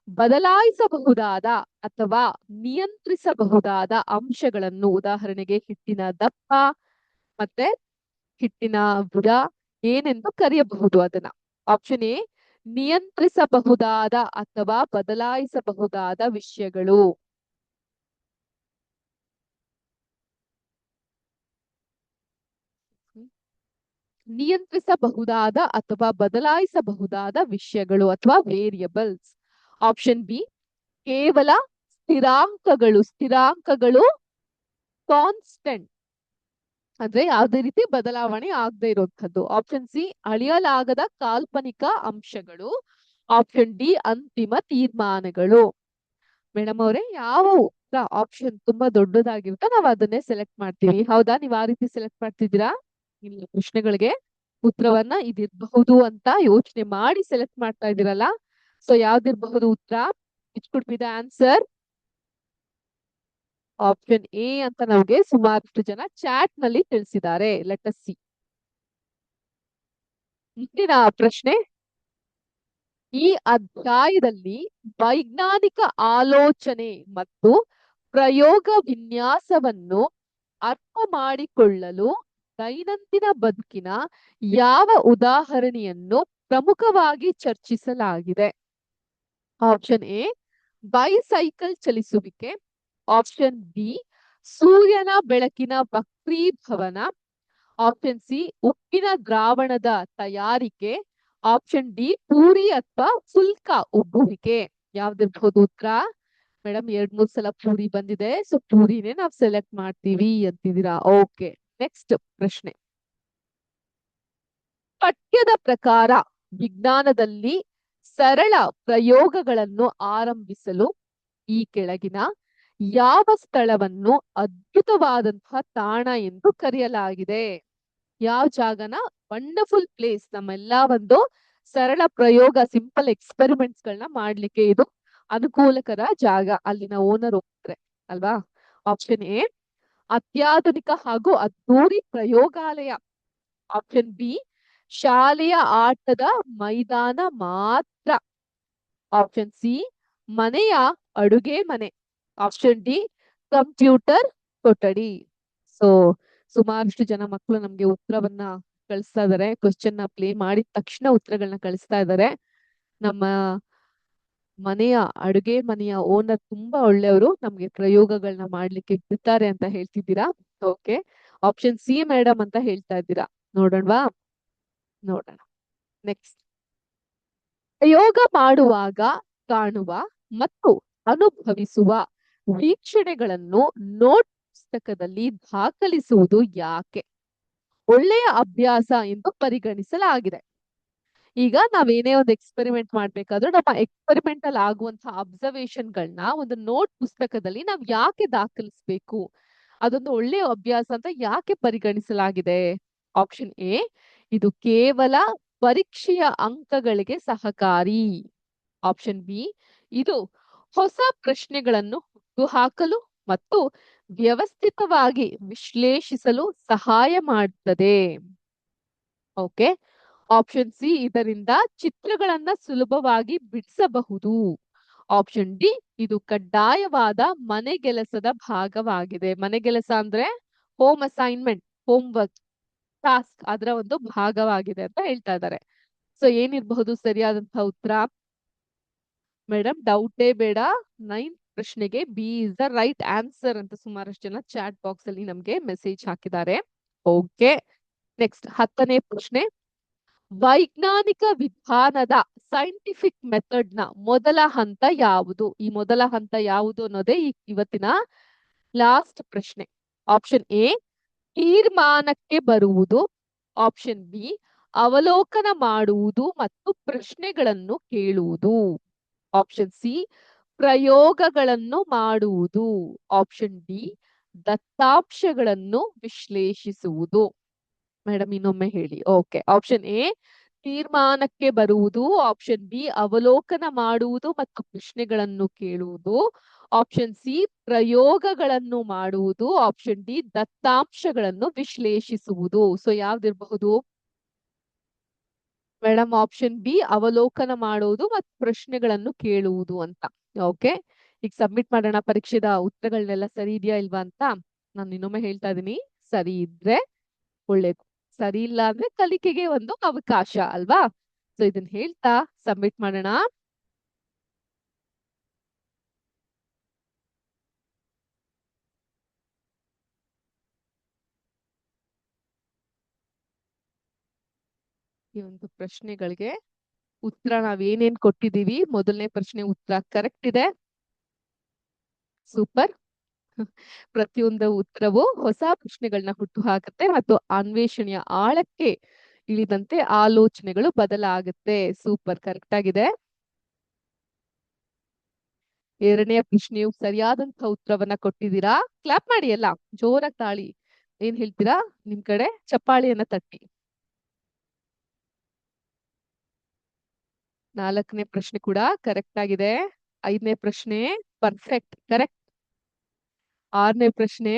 ಬದಲಾಯಿಸಬಹುದಾದ ಅಥವಾ ನಿಯಂತ್ರಿಸಬಹುದಾದ ಅಂಶಗಳನ್ನು, ಉದಾಹರಣೆಗೆ ಹಿಟ್ಟಿನ ದಪ್ಪ ಮತ್ತೆ ಹಿಟ್ಟಿನ ಬುಡ, ಏನೆಂದು ಕರೆಯಬಹುದು ಅದನ್ನ? ಆಪ್ಷನ್ ಎ, ನಿಯಂತ್ರಿಸಬಹುದಾದ ಅಥವಾ ಬದಲಾಯಿಸಬಹುದಾದ ವಿಷಯಗಳು. ನಿಯಂತ್ರಿಸಬಹುದಾದ ಅಥವಾ ಬದಲಾಯಿಸಬಹುದಾದ ವಿಷಯಗಳು ಅಥವಾ ವೇರಿಯಬಲ್ಸ್. ಆಪ್ಷನ್ ಬಿ, ಕೇವಲ ಸ್ಥಿರಾಂಕಗಳು ಕಾನ್ಸ್ಟೆಂಟ್, ಅಂದ್ರೆ ಯಾವುದೇ ರೀತಿ ಬದಲಾವಣೆ ಆಗದೆ ಇರುವಂತದ್ದು. ಆಪ್ಷನ್ ಸಿ, ಅಳಿಯಲಾಗದ ಕಾಲ್ಪನಿಕ ಅಂಶಗಳು. ಆಪ್ಷನ್ ಡಿ, ಅಂತಿಮ ತೀರ್ಮಾನಗಳು. ಮೇಡಮ್ ಅವರೇ, ಯಾವ ಆಪ್ಷನ್ ತುಂಬಾ ದೊಡ್ಡದಾಗಿರುತ್ತೋ ನಾವು ಅದನ್ನೇ ಸೆಲೆಕ್ಟ್ ಮಾಡ್ತೀವಿ. ಹೌದಾ? ನೀವ್ ಆ ರೀತಿ ಸೆಲೆಕ್ಟ್ ಮಾಡ್ತಿದ್ದೀರಾ? ಇಲ್ಲ, ಪ್ರಶ್ನೆಗಳಿಗೆ ಉತ್ತರವನ್ನ ಇದಿರಬಹುದು ಅಂತ ಯೋಚನೆ ಮಾಡಿ ಸೆಲೆಕ್ಟ್ ಮಾಡ್ತಾ ಇದ್ದೀರಲ್ಲ. ಸೊ ಯಾವ್ದಿರಬಹುದು ಉತ್ತರ? Which could be the answer? Option A ಅಂತ ನಮಗೆ ಸುಮಾರಷ್ಟು ಜನ ಚಾಟ್ ನಲ್ಲಿ ತಿಳಿಸಿದ್ದಾರೆ. Let us see. ಮುಂದಿನ ಪ್ರಶ್ನೆ. ಈ ಅಧ್ಯಾಯದಲ್ಲಿ ವೈಜ್ಞಾನಿಕ ಆಲೋಚನೆ ಮತ್ತು ಪ್ರಯೋಗ ವಿನ್ಯಾಸವನ್ನು ಅರ್ಥ ಮಾಡಿಕೊಳ್ಳಲು ದೈನಂದಿನ ಬದುಕಿನ ಯಾವ ಉದಾಹರಣೆಯನ್ನು ಪ್ರಮುಖವಾಗಿ ಚರ್ಚಿಸಲಾಗಿದೆ? ಆಪ್ಷನ್ ಎ ಬೈಸೈಕಲ್ ಚಲಿಸುವಿಕೆ, ಆಪ್ಷನ್ ಬಿ ಸೂರ್ಯನ ಬೆಳಕಿನ ವಕ್ರೀಭವನ, ಆಪ್ಷನ್ ಸಿ ಉಪ್ಪಿನ ದ್ರಾವಣದ ತಯಾರಿಕೆ, ಆಪ್ಷನ್ ಡಿ ಪೂರಿ ಅಥವಾ ಫುಲ್ಕ ಉಬ್ಬುವಿಕೆ. ಯಾವ್ದಿರ್ಬಹುದು ಉತ್ತರ? ಮೇಡಮ್ 2-3 ಸಲ ಪೂರಿ ಬಂದಿದೆ, ಸೊ ಪೂರಿನೇ ನಾವು ಸೆಲೆಕ್ಟ್ ಮಾಡ್ತೀವಿ ಅಂತಿದ್ದೀರಾ. ಓಕೆ, ನೆಕ್ಸ್ಟ್ ಪ್ರಶ್ನೆ. ಪಠ್ಯದ ಪ್ರಕಾರ ವಿಜ್ಞಾನದಲ್ಲಿ ಸರಳ ಪ್ರಯೋಗಗಳನ್ನು ಆರಂಭಿಸಲು ಈ ಕೆಳಗಿನ ಯಾವ ಸ್ಥಳವನ್ನು ಅದ್ಭುತವಾದಂತಹ ತಾಣ ಎಂದು ಕರೆಯಲಾಗಿದೆ? ಯಾವ ಜಾಗನ ವಂಡರ್ಫುಲ್ ಪ್ಲೇಸ್, ನಮ್ಮೆಲ್ಲ ಒಂದು ಸರಳ ಪ್ರಯೋಗ, ಸಿಂಪಲ್ ಎಕ್ಸ್ಪೆರಿಮೆಂಟ್ಸ್ ಗಳನ್ನ ಮಾಡ್ಲಿಕ್ಕೆ ಇದು ಅನುಕೂಲಕರ ಜಾಗ, ಅಲ್ಲಿನ ಓನರ್ ಹೋಗ್ತಾರೆ ಅಲ್ವಾ? ಆಪ್ಷನ್ ಎ ಅತ್ಯಾಧುನಿಕ ಹಾಗೂ ಅದ್ದೂರಿ ಪ್ರಯೋಗಾಲಯ, ಆಪ್ಷನ್ ಬಿ ಶಾಲೆಯ ಆಟದ ಮೈದಾನ ಮಾತ್ರ, ಆಪ್ಷನ್ ಸಿ ಮನೆಯ ಅಡುಗೆ ಮನೆ, ಆಪ್ಷನ್ ಡಿ ಕಂಪ್ಯೂಟರ್ ಕೊಠಡಿ. ಸೊ ಸುಮಾರಷ್ಟು ಜನ ಮಕ್ಕಳು ನಮ್ಗೆ ಉತ್ತರವನ್ನ ಕಳಿಸ್ತಾ ಇದಾರೆ. ಕ್ವಶನ್ ನ ಪ್ಲೇ ಮಾಡಿದ ತಕ್ಷಣ ಉತ್ತರಗಳನ್ನ ಕಳಿಸ್ತಾ ಇದ್ದಾರೆ. ನಮ್ಮ ಮನೆಯ ಅಡುಗೆ ಮನೆಯ ಓನರ್ ತುಂಬಾ ಒಳ್ಳೆಯವರು, ನಮ್ಗೆ ಪ್ರಯೋಗಗಳನ್ನ ಮಾಡ್ಲಿಕ್ಕೆ ಬಿಡ್ತಾರೆ ಅಂತ ಹೇಳ್ತಿದ್ದೀರಾ. ಓಕೆ, ಆಪ್ಷನ್ ಸಿ ಮೇಡಮ್ ಅಂತ ಹೇಳ್ತಾ ಇದ್ದೀರಾ. ನೋಡೋಣವಾ? ನೋಡೋಣ. ನೆಕ್ಸ್ಟ್. ಪ್ರಯೋಗ ಮಾಡುವಾಗ ಕಾಣುವ ಮತ್ತು ಅನುಭವಿಸುವ ವೀಕ್ಷಣೆಗಳನ್ನು ನೋಟ್ ಪುಸ್ತಕದಲ್ಲಿ ದಾಖಲಿಸುವುದು ಯಾಕೆ ಒಳ್ಳೆಯ ಅಭ್ಯಾಸ ಎಂದು ಪರಿಗಣಿಸಲಾಗಿದೆ? ಈಗ ನಾವೇನೇ ಒಂದು ಎಕ್ಸ್ಪೆರಿಮೆಂಟ್ ಮಾಡ್ಬೇಕಾದ್ರೂ ನಮ್ಮ ಎಕ್ಸ್ಪೆರಿಮೆಂಟ್ ಅಲ್ಲಿ ಆಗುವಂತಹ ಅಬ್ಸರ್ವೇಷನ್ ಗಳನ್ನ ಒಂದು ನೋಟ್ ಪುಸ್ತಕದಲ್ಲಿ ನಾವ್ ಯಾಕೆ ದಾಖಲಿಸ್ಬೇಕು? ಅದೊಂದು ಒಳ್ಳೆಯ ಅಭ್ಯಾಸ ಅಂತ ಯಾಕೆ ಪರಿಗಣಿಸಲಾಗಿದೆ? ಆಪ್ಷನ್ ಎ ಇದು ಕೇವಲ ಪರೀಕ್ಷೆಯ ಅಂಕಗಳಿಗೆ ಸಹಕಾರಿ, ಆಪ್ಷನ್ ಬಿ ಇದು ಹೊಸ ಪ್ರಶ್ನೆಗಳನ್ನು ಹುಟ್ಟುಹಾಕಲು ಮತ್ತು ವ್ಯವಸ್ಥಿತವಾಗಿ ವಿಶ್ಲೇಷಿಸಲು ಸಹಾಯ ಮಾಡುತ್ತದೆ, ಓಕೆ, ಆಪ್ಷನ್ ಸಿ ಇದರಿಂದ ಚಿತ್ರಗಳನ್ನ ಸುಲಭವಾಗಿ ಬಿಡಿಸಬಹುದು, ಆಪ್ಷನ್ ಡಿ ಇದು ಕಡ್ಡಾಯವಾದ ಮನೆಗೆಲಸದ ಭಾಗವಾಗಿದೆ. ಮನೆಗೆಲಸ ಅಂದ್ರೆ home assignment, home work, task, ಅದರ ಒಂದು ಭಾಗವಾಗಿದೆ ಅಂತ ಹೇಳ್ತಾ ಇದ್ದಾರೆ. ಸೊ ಏನಿರಬಹುದು ಸರಿಯಾದಂತಹ ಉತ್ತರ? ಮೇಡಮ್ ಡೌಟೇ ಬೇಡ, 9th ಪ್ರಶ್ನೆಗೆ B is the right answer ಅಂತ ಸುಮಾರಷ್ಟು ಜನ ಚಾಟ್ ಬಾಕ್ಸ್ ಅಲ್ಲಿ ನಮ್ಗೆ ಮೆಸೇಜ್ ಹಾಕಿದ್ದಾರೆ. ಓಕೆ, ನೆಕ್ಸ್ಟ್ 10ನೇ ಪ್ರಶ್ನೆ. ವೈಜ್ಞಾನಿಕ ವಿಧಾನದ ಸೈಂಟಿಫಿಕ್ ಮೆಥಡ್ ನ ಮೊದಲ ಹಂತ ಯಾವುದು? ಈ ಮೊದಲ ಹಂತ ಯಾವುದು ಅನ್ನೋದೇ ಇವತ್ತಿನ ಲಾಸ್ಟ್ ಪ್ರಶ್ನೆ. ಆಪ್ಷನ್ ಎ ತೀರ್ಮಾನಕ್ಕೆ ಬರುವುದು, ಆಪ್ಷನ್ ಬಿ ಅವಲೋಕನ ಮಾಡುವುದು ಮತ್ತು ಪ್ರಶ್ನೆಗಳನ್ನು ಕೇಳುವುದು, ಆಪ್ಷನ್ ಸಿ ಪ್ರಯೋಗಗಳನ್ನು ಮಾಡುವುದು, ಆಪ್ಷನ್ ಡಿ ದತ್ತಾಂಶಗಳನ್ನು ವಿಶ್ಲೇಷಿಸುವುದು. ಮೇಡಮ್ ಇನ್ನೊಮ್ಮೆ ಹೇಳಿ. ಓಕೆ, ಆಪ್ಷನ್ ಎ ತೀರ್ಮಾನಕ್ಕೆ ಬರುವುದು, ಆಪ್ಷನ್ ಬಿ ಅವಲೋಕನ ಮಾಡುವುದು ಮತ್ತು ಪ್ರಶ್ನೆಗಳನ್ನು ಕೇಳುವುದು, ಆಪ್ಷನ್ ಸಿ ಪ್ರಯೋಗಗಳನ್ನು ಮಾಡುವುದು, ಆಪ್ಷನ್ ಡಿ ದತ್ತಾಂಶಗಳನ್ನು ವಿಶ್ಲೇಷಿಸುವುದು. ಸೊ ಯಾವ್ದಿರಬಹುದು ಮೇಡಮ್? ಆಪ್ಷನ್ ಬಿ ಅವಲೋಕನ ಮಾಡುವುದು ಮತ್ತು ಪ್ರಶ್ನೆಗಳನ್ನು ಕೇಳುವುದು ಅಂತ. ಓಕೆ, ಈಗ ಸಬ್ಮಿಟ್ ಮಾಡೋಣ ಪರೀಕ್ಷೆದ ಉತ್ತರಗಳನ್ನೆಲ್ಲ ಸರಿ ಇದೆಯಾ ಇಲ್ವಾ ಅಂತ ನಾನು ಇನ್ನೊಮ್ಮೆ ಹೇಳ್ತಾ ಇದೀನಿ. ಸರಿ ಇದ್ರೆ ಒಳ್ಳೇದು, ಸರಿ ಇಲ್ಲ ಅಂದ್ರೆ ಕಲಿಕೆಗೆ ಒಂದು ಅವಕಾಶ ಅಲ್ವಾ? ಸೊ ಇದನ್ನ ಹೇಳ್ತಾ ಸಬ್ಮಿಟ್ ಮಾಡೋಣ. ಈ ಒಂದು ಪ್ರಶ್ನೆಗಳಿಗೆ ಉತ್ತರ ನಾವೇನೇನ್ ಕೊಟ್ಟಿದೀವಿ, ಮೊದಲನೇ ಪ್ರಶ್ನೆ ಉತ್ತರ ಕರೆಕ್ಟ್ ಇದೆ. ಸೂಪರ್. ಪ್ರತಿಯೊಂದು ಉತ್ತರವು ಹೊಸ ಪ್ರಶ್ನೆಗಳನ್ನ ಹುಟ್ಟು ಹಾಕುತ್ತೆ ಮತ್ತು ಅನ್ವೇಷಣೆಯ ಆಳಕ್ಕೆ ಇಳಿದಂತೆ ಆಲೋಚನೆಗಳು ಬದಲಾಗುತ್ತೆ. ಸೂಪರ್, ಕರೆಕ್ಟ್ ಆಗಿದೆ. ಎರಡನೇ ಪ್ರಶ್ನೆಯು ಸರಿಯಾದಂತಹ ಉತ್ತರವನ್ನ ಕೊಟ್ಟಿದ್ದೀರಾ. ಕ್ಲಾಪ್ ಮಾಡಿ, ಎಲ್ಲ ಜೋರಾಗಿ ತಾಳಿ ಏನ್ ಹೇಳ್ತೀರಾ ನಿಮ್ ಕಡೆ ಚಪ್ಪಾಳಿಯನ್ನ ತಟ್ಟಿ. 4ನೇ ಪ್ರಶ್ನೆ ಕೂಡ ಕರೆಕ್ಟ್ ಆಗಿದೆ. 5ನೇ ಪ್ರಶ್ನೆ ಪರ್ಫೆಕ್ಟ್, ಕರೆಕ್ಟ್. 6ನೇ ಪ್ರಶ್ನೆ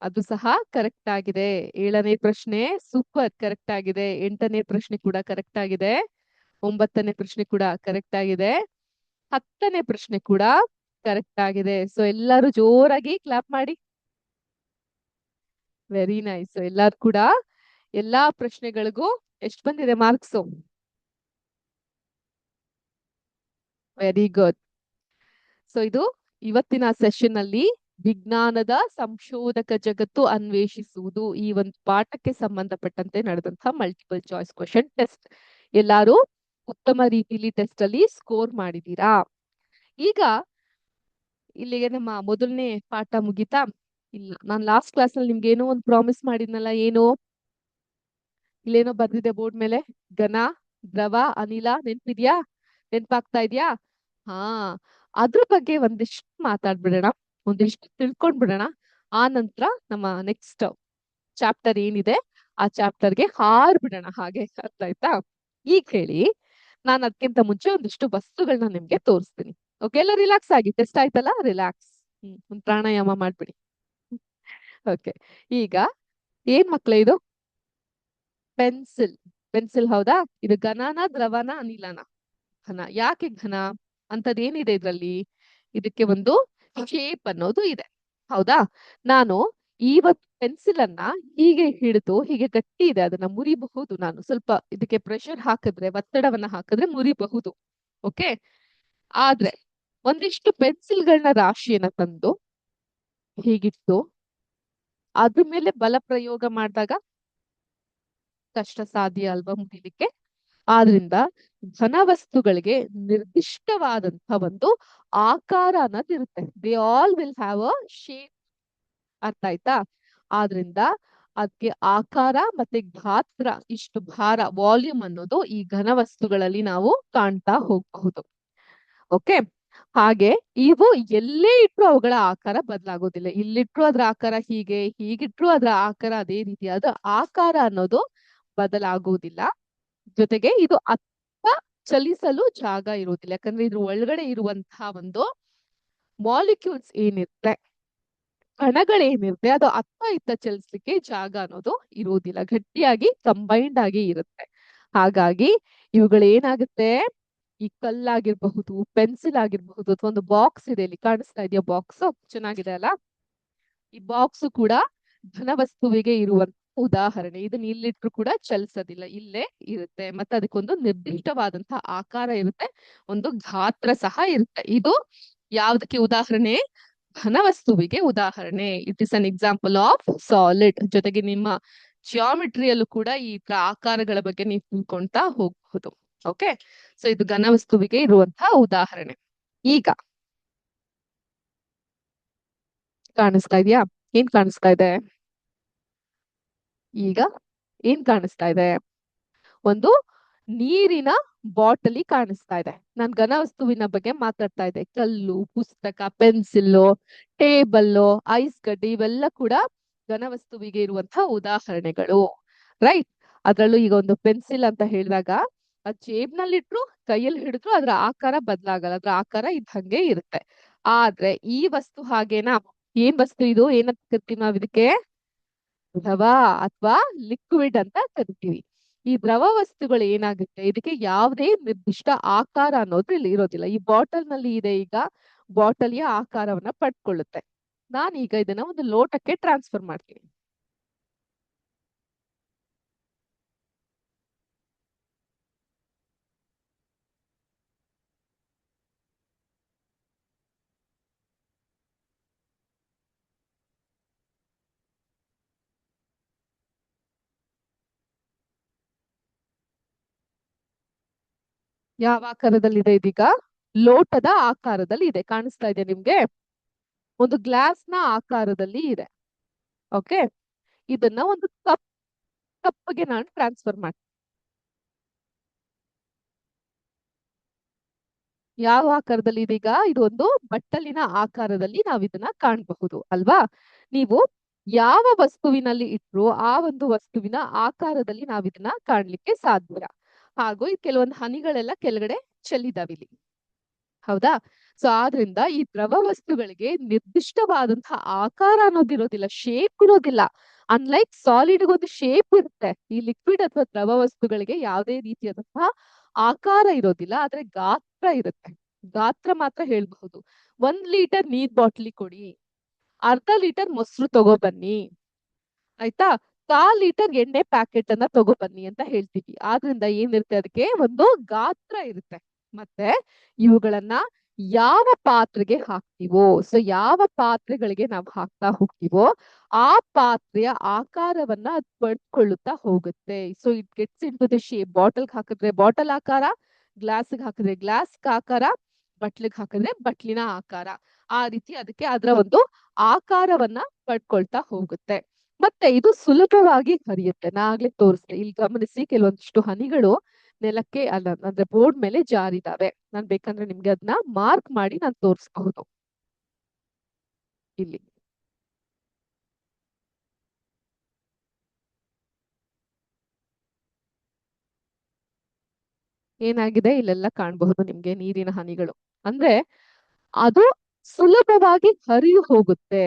ಅದು ಸಹ ಕರೆಕ್ಟ್ ಆಗಿದೆ. 7ನೇ ಪ್ರಶ್ನೆ ಸೂಪರ್ ಕರೆಕ್ಟ್ ಆಗಿದೆ. 8ನೇ ಪ್ರಶ್ನೆ ಕೂಡ ಕರೆಕ್ಟ್ ಆಗಿದೆ. 9ನೇ ಪ್ರಶ್ನೆ ಕೂಡ ಕರೆಕ್ಟ್ ಆಗಿದೆ. 10ನೇ ಪ್ರಶ್ನೆ ಕೂಡ ಕರೆಕ್ಟ್ ಆಗಿದೆ. ಸೊ ಎಲ್ಲರೂ ಜೋರಾಗಿ ಕ್ಲಾಪ್ ಮಾಡಿ. Very nice. ಎಲ್ಲಾರು ಕೂಡ ಎಲ್ಲಾ ಪ್ರಶ್ನೆಗಳಿಗೂ ಎಷ್ಟು ಬಂದಿದೆ ಮಾರ್ಕ್ಸ್? Very good. ಸೊ ಇದು ಇವತ್ತಿನ ಸೆಷನ್ ಅಲ್ಲಿ ವಿಜ್ಞಾನದ ಸಂಶೋಧಕ ಜಗತ್ತು ಅನ್ವೇಷಿಸುವುದು ಈ ಒಂದು ಪಾಠಕ್ಕೆ ಸಂಬಂಧಪಟ್ಟಂತೆ ನಡೆದಂತಹ ಮಲ್ಟಿಪಲ್ ಚಾಯ್ಸ್ ಕ್ವೆಶನ್ ಟೆಸ್ಟ್. ಎಲ್ಲಾರು ಉತ್ತಮ ರೀತಿಯಲ್ಲಿ ಟೆಸ್ಟ್ ಅಲ್ಲಿ ಸ್ಕೋರ್ ಮಾಡಿದೀರಾ. ಈಗ ಇಲ್ಲಿಗೆ ನಮ್ಮ ಮೊದಲನೇ ಪಾಠ ಮುಗಿತಾ? ಇಲ್ಲ, ನಾನು ಲಾಸ್ಟ್ ಕ್ಲಾಸ್ ನಲ್ಲಿ ನಿಮ್ಗೆ ಏನೋ ಒಂದು ಪ್ರಾಮಿಸ್ ಮಾಡಿದ್ನಲ್ಲ, ಏನು? ಇಲ್ಲೇನೋ ಬರ್ದಿದೆ ಬೋರ್ಡ್ ಮೇಲೆ, ಘನ, ದ್ರವ, ಅನಿಲ. ನೆನ್ಪಿದ್ಯಾ? ನೆನ್ಪಾಗ್ತಾ ಇದ್ಯಾ? ಹಾ, ಅದ್ರ ಬಗ್ಗೆ ಒಂದಿಷ್ಟು ಮಾತಾಡ್ಬಿಡೋಣ, ಒಂದಿಷ್ಟು ತಿಳ್ಕೊಂಡ್ಬಿಡೋಣ. ಆ ನಂತರ ನಮ್ಮ ನೆಕ್ಸ್ಟ್ ಚಾಪ್ಟರ್ ಏನಿದೆ ಆ ಚಾಪ್ಟರ್ಗೆ ಹಾರ್ಬಿಡೋಣ. ಹಾಗೆ ಅರ್ಥ ಆಯ್ತಾ? ಈಗ ಹೇಳಿ, ನಾನು ಅದಕ್ಕಿಂತ ಮುಂಚೆ ಒಂದಿಷ್ಟು ವಸ್ತುಗಳನ್ನ ನಿಮ್ಗೆ ತೋರಿಸ್ತೀನಿ. ಓಕೆ, ಎಲ್ಲ ರಿಲ್ಯಾಕ್ಸ್ ಆಗಿ. ಟೆಸ್ಟ್ ಆಯ್ತಲ್ಲ, ರಿಲ್ಯಾಕ್ಸ್. ಒಂದು ಪ್ರಾಣಾಯಾಮ ಮಾಡ್ಬಿಡಿ. ಓಕೆ, ಈಗ ಏನ್ ಮಕ್ಳೇ ಇದು? ಪೆನ್ಸಿಲ್. ಪೆನ್ಸಿಲ್ ಹೌದಾ? ಇದು ಘನನ, ದ್ರವನ, ಅನಿಲನ? ಘನ. ಯಾಕೆ ಘನ? ಅಂತದೇನಿದೆ ಇದ್ರಲ್ಲಿ? ಇದಕ್ಕೆ ಒಂದು ಶೇಪ್ ಅನ್ನೋದು ಇದೆ, ಹೌದಾ? ನಾನು ಇವತ್ತು ಪೆನ್ಸಿಲ್ ಅನ್ನ ಹೀಗೆ ಹಿಡಿದು, ಹೀಗೆ ಗಟ್ಟಿ ಇದೆ, ಅದನ್ನ ಮುರಿಬಹುದು. ನಾನು ಸ್ವಲ್ಪ ಇದಕ್ಕೆ ಪ್ರೆಷರ್ ಹಾಕಿದ್ರೆ, ಒತ್ತಡವನ್ನ ಹಾಕಿದ್ರೆ ಮುರಿಬಹುದು. ಓಕೆ, ಆದ್ರೆ ಒಂದಿಷ್ಟು ಪೆನ್ಸಿಲ್ಗಳನ್ನ ರಾಶಿಯನ್ನ ತಂದು ಹೀಗಿಟ್ಟು ಅದ್ರ ಮೇಲೆ ಬಲ ಪ್ರಯೋಗ ಮಾಡಿದಾಗ ಕಷ್ಟ ಸಾಧ್ಯ ಅಲ್ವಾ ಮುರಿಲಿಕ್ಕೆ? ಆದ್ರಿಂದ ಘನವಸ್ತುಗಳಿಗೆ ನಿರ್ದಿಷ್ಟವಾದಂತಹ ಒಂದು ಆಕಾರ ಅನ್ನೋದಿರುತ್ತೆ. They all will have a shape. ಅರ್ಥ ಆಯ್ತಾ? ಆದ್ರಿಂದ ಅದಕ್ಕೆ ಆಕಾರ ಮತ್ತೆ ಗಾತ್ರ, ಇಷ್ಟು ಭಾರ, ವಾಲ್ಯೂಮ್ ಅನ್ನೋದು ಈ ಘನವಸ್ತುಗಳಲ್ಲಿ ನಾವು ಕಾಣ್ತಾ ಹೋಗಬಹುದು. ಓಕೆ, ಹಾಗೆ ಇವು ಎಲ್ಲೇ ಇಟ್ರು ಅವುಗಳ ಆಕಾರ ಬದಲಾಗೋದಿಲ್ಲ. ಇಲ್ಲಿಟ್ರು ಅದ್ರ ಆಕಾರ ಹೀಗೆ, ಹೀಗಿಟ್ರು ಅದ್ರ ಆಕಾರ ಅದೇ ರೀತಿ. ಅದ್ರ ಆಕಾರ ಅನ್ನೋದು ಬದಲಾಗುವುದಿಲ್ಲ. ಜೊತೆಗೆ ಇದು ಅತ್ತ ಚಲಿಸಲು ಜಾಗ ಇರುವುದಿಲ್ಲ. ಯಾಕಂದ್ರೆ ಇದ್ರ ಒಳಗಡೆ ಇರುವಂತಹ ಒಂದು ಮಾಲಿಕ್ಯೂಲ್ಸ್ ಏನಿರುತ್ತೆ, ಕಣಗಳೇನಿರುತ್ತೆ, ಅದು ಅತ್ತ ಇತ್ತ ಚಲಿಸ್ಲಿಕ್ಕೆ ಜಾಗ ಅನ್ನೋದು ಇರುವುದಿಲ್ಲ. ಗಟ್ಟಿಯಾಗಿ ಕಂಬೈಂಡ್ ಆಗಿ ಇರುತ್ತೆ. ಹಾಗಾಗಿ ಇವುಗಳೇನಾಗುತ್ತೆ, ಈ ಕಲ್ಲಾಗಿರ್ಬಹುದು, ಪೆನ್ಸಿಲ್ ಆಗಿರ್ಬಹುದು, ಅಥವಾ ಒಂದು ಬಾಕ್ಸ್ ಇದೆ, ಇಲ್ಲಿ ಕಾಣಿಸ್ತಾ ಇದೆಯಾ ಬಾಕ್ಸ್? ಚೆನ್ನಾಗಿದೆ ಅಲ್ಲ? ಈ ಬಾಕ್ಸ್ ಕೂಡ ಘನವಸ್ತುವಿಗೆ ಇರುವಂತ ಉದಾಹರಣೆ. ಇದನ್ನ ಇಲ್ಲಿಟ್ರು ಕೂಡ ಚಲಿಸೋದಿಲ್ಲ, ಇಲ್ಲೇ ಇರುತ್ತೆ. ಮತ್ತೆ ಅದಕ್ಕೊಂದು ನಿರ್ದಿಷ್ಟವಾದಂತಹ ಆಕಾರ ಇರುತ್ತೆ, ಒಂದು ಗಾತ್ರ ಸಹ ಇರುತ್ತೆ. ಇದು ಯಾವ್ದಕ್ಕೆ ಉದಾಹರಣೆ? ಘನವಸ್ತುವಿಗೆ ಉದಾಹರಣೆ. It is an example of solid. ಜೊತೆಗೆ ನಿಮ್ಮ ಜಿಯಾಮೆಟ್ರಿಯಲ್ಲೂ ಕೂಡ ಈ ಆಕಾರಗಳ ಬಗ್ಗೆ ನೀವು ತಿಳ್ಕೊಂತಾ ಹೋಗಬಹುದು. ಓಕೆ, ಸೊ ಇದು ಘನವಸ್ತುವಿಗೆ ಇರುವಂತಹ ಉದಾಹರಣೆ. ಈಗ ಕಾಣಿಸ್ತಾ ಇದೆಯಾ? ಏನ್ ಕಾಣಿಸ್ತಾ ಇದೆ? ಈಗ ಏನ್ ಕಾಣಿಸ್ತಾ ಇದೆ? ಒಂದು ನೀರಿನ ಬಾಟಲಿ ಕಾಣಿಸ್ತಾ ಇದೆ. ನಾನ್ ಘನವಸ್ತುವಿನ ಬಗ್ಗೆ ಮಾತಾಡ್ತಾ ಇದ್ದೆ. ಕಲ್ಲು, ಪುಸ್ತಕ, ಪೆನ್ಸಿಲ್ಲು, ಟೇಬಲ್ಲು, ಐಸ್ ಗಡ್ಡೆ, ಇವೆಲ್ಲ ಕೂಡ ಘನವಸ್ತುವಿಗೆ ಇರುವಂತಹ ಉದಾಹರಣೆಗಳು. ರೈಟ್? ಅದ್ರಲ್ಲೂ ಈಗ ಒಂದು ಪೆನ್ಸಿಲ್ ಅಂತ ಹೇಳಿದಾಗ ಅದ್ ಜೇಬ್ನಲ್ಲಿಟ್ರು, ಕೈಯಲ್ಲಿ ಹಿಡಿದ್ರು ಅದ್ರ ಆಕಾರ ಬದಲಾಗಲ್ಲ. ಅದ್ರ ಆಕಾರ ಇದ್ದಂಗೆ ಇರುತ್ತೆ. ಆದ್ರೆ ಈ ವಸ್ತು ಹಾಗೇನಾ? ಏನ್ ವಸ್ತು ಇದು? ಏನಂತ ಕರಿತೀವಿ ನಾವ್ ಇದಕ್ಕೆ? ದ್ರವ ಅಥವಾ ಲಿಕ್ವಿಡ್ ಅಂತ ಕರಿತೀವಿ. ಈ ದ್ರವ ವಸ್ತುಗಳು ಏನಾಗುತ್ತೆ, ಇದಕ್ಕೆ ಯಾವುದೇ ನಿರ್ದಿಷ್ಟ ಆಕಾರ ಅನ್ನೋದು ಇಲ್ಲಿ ಇರೋದಿಲ್ಲ. ಈ ಬಾಟಲ್ ನಲ್ಲಿ ಇದೆ, ಈಗ ಬಾಟಲಿಯ ಆಕಾರವನ್ನ ಪಡ್ಕೊಳ್ಳುತ್ತೆ. ನಾನೀಗ ಇದನ್ನ ಒಂದು ಲೋಟಕ್ಕೆ ಟ್ರಾನ್ಸ್ಫರ್ ಮಾಡ್ತೀನಿ. ಯಾವ ಆಕಾರದಲ್ಲಿದೆ ಇದೀಗ? ಲೋಟದ ಆಕಾರದಲ್ಲಿ ಇದೆ. ಕಾಣಿಸ್ತಾ ಇದೆ ನಿಮ್ಗೆ? ಒಂದು ಗ್ಲಾಸ್ ನ ಆಕಾರದಲ್ಲಿ ಇದೆ. ಓಕೆ, ಇದನ್ನ ಒಂದು ಕಪ್ಗೆ ನಾನು ಟ್ರಾನ್ಸ್ಫರ್ ಮಾಡ್ತೀನಿ. ಯಾವ ಆಕಾರದಲ್ಲಿ ಇದೀಗ? ಇದು ಒಂದು ಬಟ್ಟಲಿನ ಆಕಾರದಲ್ಲಿ ನಾವು ಇದನ್ನ ಕಾಣಬಹುದು ಅಲ್ವಾ? ನೀವು ಯಾವ ವಸ್ತುವಿನಲ್ಲಿ ಇಟ್ರು ಆ ಒಂದು ವಸ್ತುವಿನ ಆಕಾರದಲ್ಲಿ ನಾವ್ ಇದನ್ನ ಕಾಣ್ಲಿಕ್ಕೆ ಸಾಧ್ಯ. ಹಾಗೂ ಈ ಕೆಲವೊಂದು ಹನಿಗಳೆಲ್ಲ ಕೆಳಗಡೆ ಚೆಲ್ಲಿದಾವಿಲ್ಲಿ. ಹೌದಾ? ಸೊ ಆದ್ರಿಂದ ಈ ದ್ರವ ವಸ್ತುಗಳಿಗೆ ನಿರ್ದಿಷ್ಟವಾದಂತಹ ಆಕಾರ ಅನ್ನೋದಿರೋದಿಲ್ಲ, ಶೇಪ್ ಇರೋದಿಲ್ಲ. ಅನ್ಲೈಕ್ ಸಾಲಿಡ್ ಒಂದು ಶೇಪ್ ಇರುತ್ತೆ, ಈ ಲಿಕ್ವಿಡ್ ಅಥವಾ ದ್ರವ ವಸ್ತುಗಳಿಗೆ ಯಾವುದೇ ರೀತಿಯಾದಂತಹ ಆಕಾರ ಇರೋದಿಲ್ಲ, ಆದ್ರೆ ಗಾತ್ರ ಇರುತ್ತೆ. ಗಾತ್ರ ಮಾತ್ರ ಹೇಳ್ಬಹುದು. 1 ಲೀಟರ್ ನೀರ್ ಬಾಟ್ಲಿ ಕೊಡಿ, 1/2 ಲೀಟರ್ ಮೊಸರು ತಗೋ ಬನ್ನಿ, ಆಯ್ತಾ, 1/4 ಲೀಟರ್ ಎಣ್ಣೆ ಪ್ಯಾಕೆಟ್ ಅನ್ನ ತಗೋ ಬನ್ನಿ ಅಂತ ಹೇಳ್ತೀವಿ. ಆದ್ರಿಂದ ಏನಿರುತ್ತೆ, ಅದಕ್ಕೆ ಒಂದು ಗಾತ್ರ ಇರುತ್ತೆ. ಮತ್ತೆ ಇವುಗಳನ್ನ ಯಾವ ಪಾತ್ರೆಗೆ ಹಾಕ್ತಿವೋ, ಸೊ ಯಾವ ಪಾತ್ರೆಗಳಿಗೆ ನಾವು ಹಾಕ್ತಾ ಹೋಗ್ತೀವೋ ಆ ಪಾತ್ರೆಯ ಆಕಾರವನ್ನ ಅದು ಪಡ್ಕೊಳ್ಳುತ್ತಾ ಹೋಗುತ್ತೆ. So it gets into the shape. ಬಾಟಲ್ಗೆ ಹಾಕಿದ್ರೆ ಬಾಟಲ್ ಆಕಾರ, ಗ್ಲಾಸ್ಗೆ ಹಾಕಿದ್ರೆ ಗ್ಲಾಸ್ ಆಕಾರ, ಬಟ್ಲಿಗೆ ಹಾಕಿದ್ರೆ ಬಟ್ಲಿನ ಆಕಾರ. ಆ ರೀತಿ ಅದಕ್ಕೆ ಅದರ ಒಂದು ಆಕಾರವನ್ನ ಪಡ್ಕೊಳ್ತಾ ಹೋಗುತ್ತೆ. ಮತ್ತೆ ಇದು ಸುಲಭವಾಗಿ ಹರಿಯುತ್ತೆ. ನಾ ಆಗ್ಲೇ ತೋರಿಸ್ದೆ, ಇಲ್ಲಿ ಗಮನಿಸಿ, ಕೆಲವೊಂದಿಷ್ಟು ಹನಿಗಳು ನೆಲಕ್ಕೆ ಅಲ್ಲ ಅಂದ್ರೆ ಬೋರ್ಡ್ ಮೇಲೆ ಜಾರಿದಾವೆ. ನಾನ್ ಬೇಕಂದ್ರೆ ನಿಮ್ಗೆ ಅದನ್ನ ಮಾರ್ಕ್ ಮಾಡಿ ನಾನು ತೋರಿಸಬಹುದು. ಇಲ್ಲಿ ಏನಾಗಿದೆ, ಇಲ್ಲೆಲ್ಲ ಕಾಣಬಹುದು ನಿಮ್ಗೆ ನೀರಿನ ಹನಿಗಳು. ಅಂದ್ರೆ ಅದು ಸುಲಭವಾಗಿ ಹರಿದು ಹೋಗುತ್ತೆ.